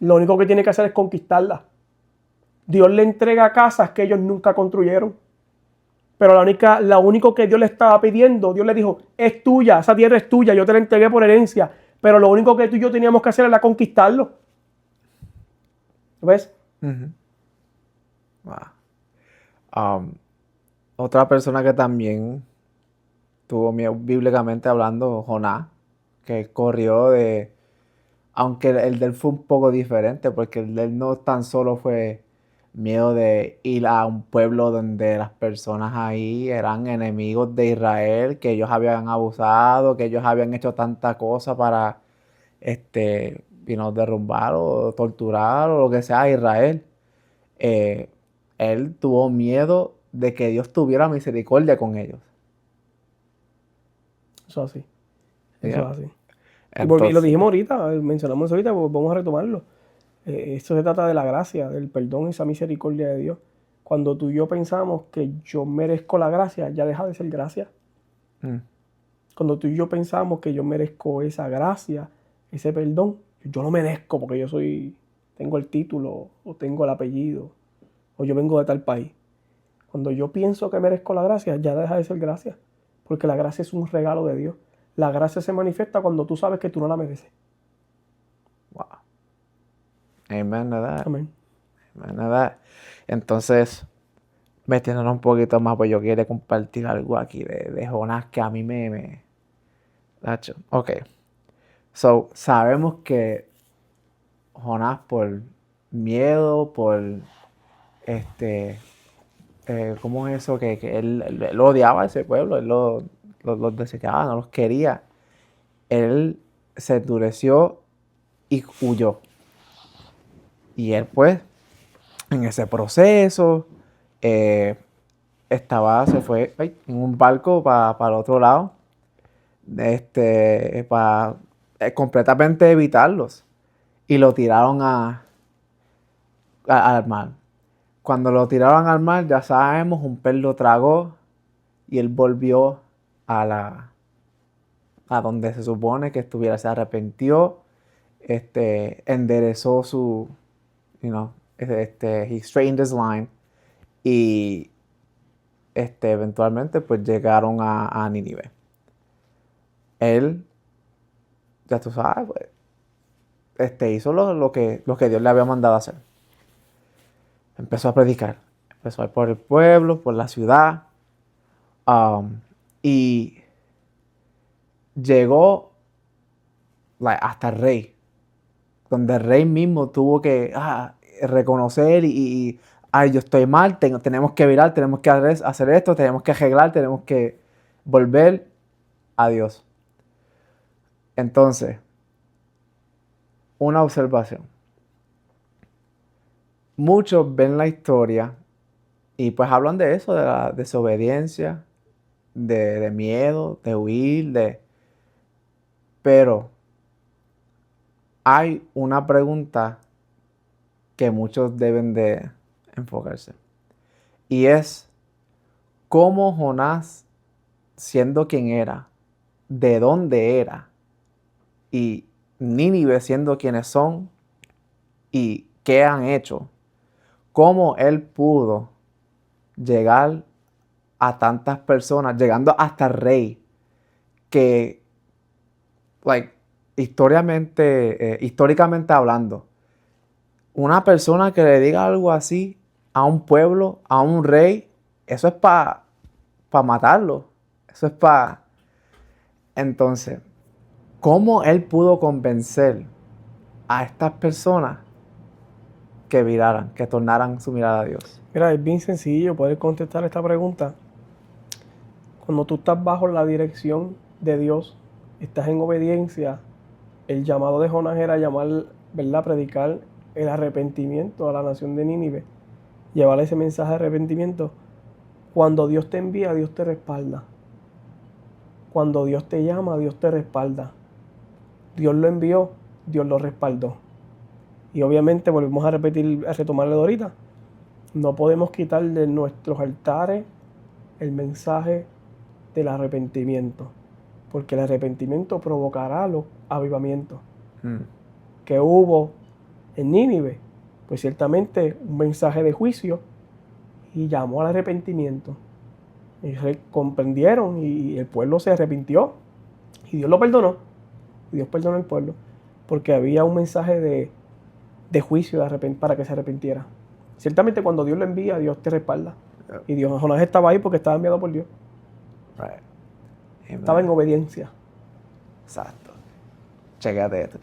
Lo único que tiene que hacer es conquistarla. Dios le entrega casas que ellos nunca construyeron. Pero lo único que Dios le estaba pidiendo, Dios le dijo, es tuya, esa tierra es tuya, yo te la entregué por herencia. Pero lo único que tú y yo teníamos que hacer era conquistarlo. ¿Ves? Wow. Otra persona que también tuvo miedo, bíblicamente hablando, Jonás, que corrió aunque el de él fue un poco diferente, porque el de él no tan solo fue miedo de ir a un pueblo donde las personas ahí eran enemigos de Israel, que ellos habían abusado, que ellos habían hecho tanta cosa para derrumbar o torturar o lo que sea a Israel. Él tuvo miedo de que Dios tuviera misericordia con ellos. Eso es así. Yeah. Eso es así. Entonces, y lo dijimos ahorita, mencionamos eso ahorita, pues vamos a retomarlo. Esto se trata de la gracia, del perdón y esa misericordia de Dios. Cuando tú y yo pensamos que yo merezco la gracia, ya deja de ser gracia. Cuando tú y yo pensamos que yo merezco esa gracia, ese perdón, yo lo merezco porque tengo el título, o tengo el apellido, o yo vengo de tal país. Cuando yo pienso que merezco la gracia, ya deja de ser gracia, porque la gracia es un regalo de Dios. La gracia se manifiesta cuando tú sabes que tú no la mereces. Wow. Amen a that. Amén. Amen a that. Entonces, metiéndonos un poquito más, pues yo quiero compartir algo aquí de Jonás que a mí me... Ok. So, sabemos que Jonás por miedo, por ¿cómo es eso? Que él odiaba a ese pueblo, él los desechaba, no los quería. Él se endureció y huyó. Y él, pues, en ese proceso, se fue en un barco para el otro lado, para completamente evitarlos. Y lo tiraron al mar. Cuando lo tiraron al mar, ya sabemos, un pez lo tragó y él volvió a donde se supone que estuviera. Se arrepintió, enderezó he straightened his line y eventualmente pues llegaron a Nínive. Él, ya tú sabes, pues, hizo lo que Dios le había mandado hacer. Empezó a predicar, empezó a ir por el pueblo, por la ciudad, y llegó hasta el rey, donde el rey mismo tuvo que reconocer yo estoy mal, tenemos que virar, tenemos que hacer esto, tenemos que arreglar, tenemos que volver a Dios. Entonces, una observación. Muchos ven la historia Y pues hablan de eso, de la desobediencia, de miedo, de huir, Pero hay una pregunta que muchos deben de enfocarse. Y es, ¿cómo Jonás, siendo quien era, de dónde era, y Nínive siendo quienes son, y qué han hecho, cómo él pudo llegar a tantas personas, llegando hasta el rey, que, históricamente hablando, una persona que le diga algo así a un pueblo, a un rey, eso es para matarlo. Eso es para... Entonces, ¿cómo él pudo convencer a estas personas que viraran, que tornaran su mirada a Dios? Mira, es bien sencillo poder contestar esta pregunta. Cuando tú estás bajo la dirección de Dios, estás en obediencia, el llamado de Jonás era llamar, ¿verdad? Predicar el arrepentimiento a la nación de Nínive, llevar ese mensaje de arrepentimiento. Cuando Dios te envía, Dios te respalda. Cuando Dios te llama, Dios te respalda. Dios lo envió, Dios lo respaldó. Y obviamente volvemos a repetir, a retomarlo de ahorita. No podemos quitar de nuestros altares el mensaje del arrepentimiento, porque el arrepentimiento provocará los avivamientos que hubo en Nínive. Pues ciertamente un mensaje de juicio y llamó al arrepentimiento. Y comprendieron y el pueblo se arrepintió y Dios lo perdonó. Y Dios perdonó al pueblo porque había un mensaje de juicio para que se arrepintiera. Ciertamente cuando Dios lo envía, Dios te respalda. Y Jonás estaba ahí porque estaba enviado por Dios. Right. Estaba en obediencia. Exacto. Chécate esto.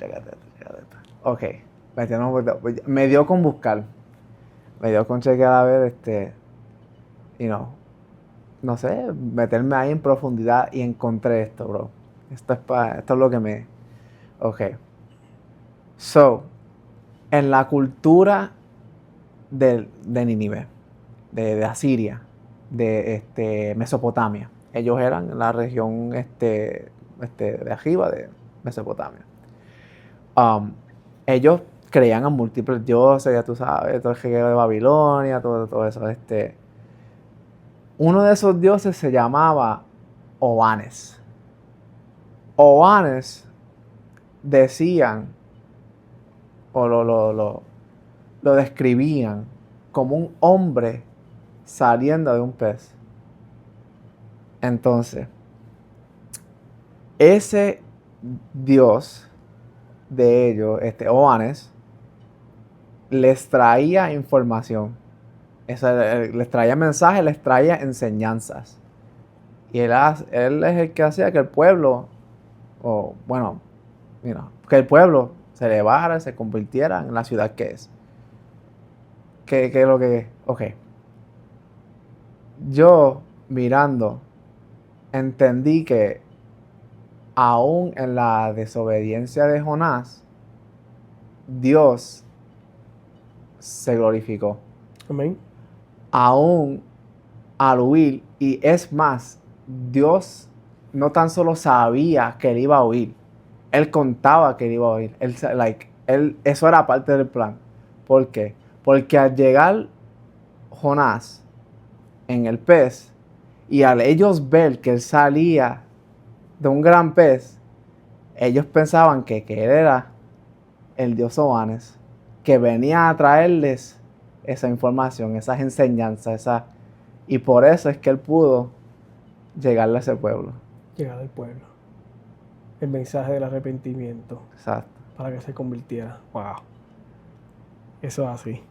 Ok. Me dio con buscar. Me dio con chequear a ver, no sé, meterme ahí en profundidad y encontré esto, bro. Esto es lo que me... Ok. So, en la cultura de Nínive, de Asiria, de Mesopotamia, ellos eran la región de arriba de Mesopotamia. Ellos creían en múltiples dioses, ya tú sabes, todo el reguero de Babilonia, todo eso. Uno de esos dioses se llamaba Oanes. Oanes decían, o lo describían como un hombre saliendo de un pez. Entonces, ese dios de ellos, Oanes, les traía información. Les traía mensajes, les traía enseñanzas. Y él es el que hacía que el pueblo, que el pueblo se elevara, se convirtiera en la ciudad que es. ¿Qué es lo que es? Ok. Yo, mirando, entendí que aún en la desobediencia de Jonás, Dios se glorificó. Amén. Aún al huir, y es más, Dios no tan solo sabía que él iba a huir, él contaba que él iba a huir. Eso era parte del plan. ¿Por qué? Porque al llegar Jonás en el pez, y al ellos ver que él salía de un gran pez, ellos pensaban que él era el dios Oanes, que venía a traerles esa información, esas enseñanzas, y por eso es que él pudo llegarle a ese pueblo. Llegar al pueblo. El mensaje del arrepentimiento. Exacto. Para que se convirtiera. Wow. Eso es así.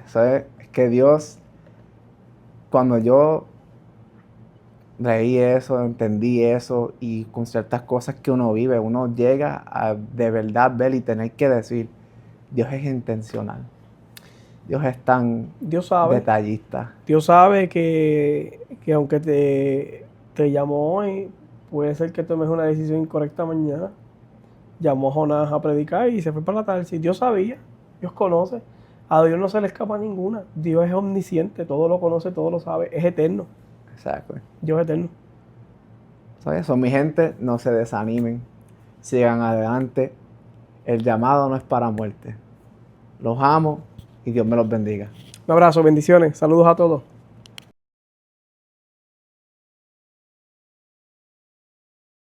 Eso es que Dios, cuando yo leí eso, entendí eso, y con ciertas cosas que uno vive, uno llega a de verdad ver y tener que decir, Dios es intencional. Dios es tan detallista. Dios sabe que aunque te llamó hoy, puede ser que tomes una decisión incorrecta mañana. Llamó a Jonás a predicar y se fue para la tarde. Si Dios sabía, Dios conoce. A Dios no se le escapa ninguna. Dios es omnisciente, todo lo conoce, todo lo sabe, es eterno. Exacto. Dios es eterno. ¿Sabes? Eso, mi gente, no se desanimen. Sigan adelante. El llamado no es para muerte. Los amo y Dios me los bendiga. Un abrazo, bendiciones, saludos a todos.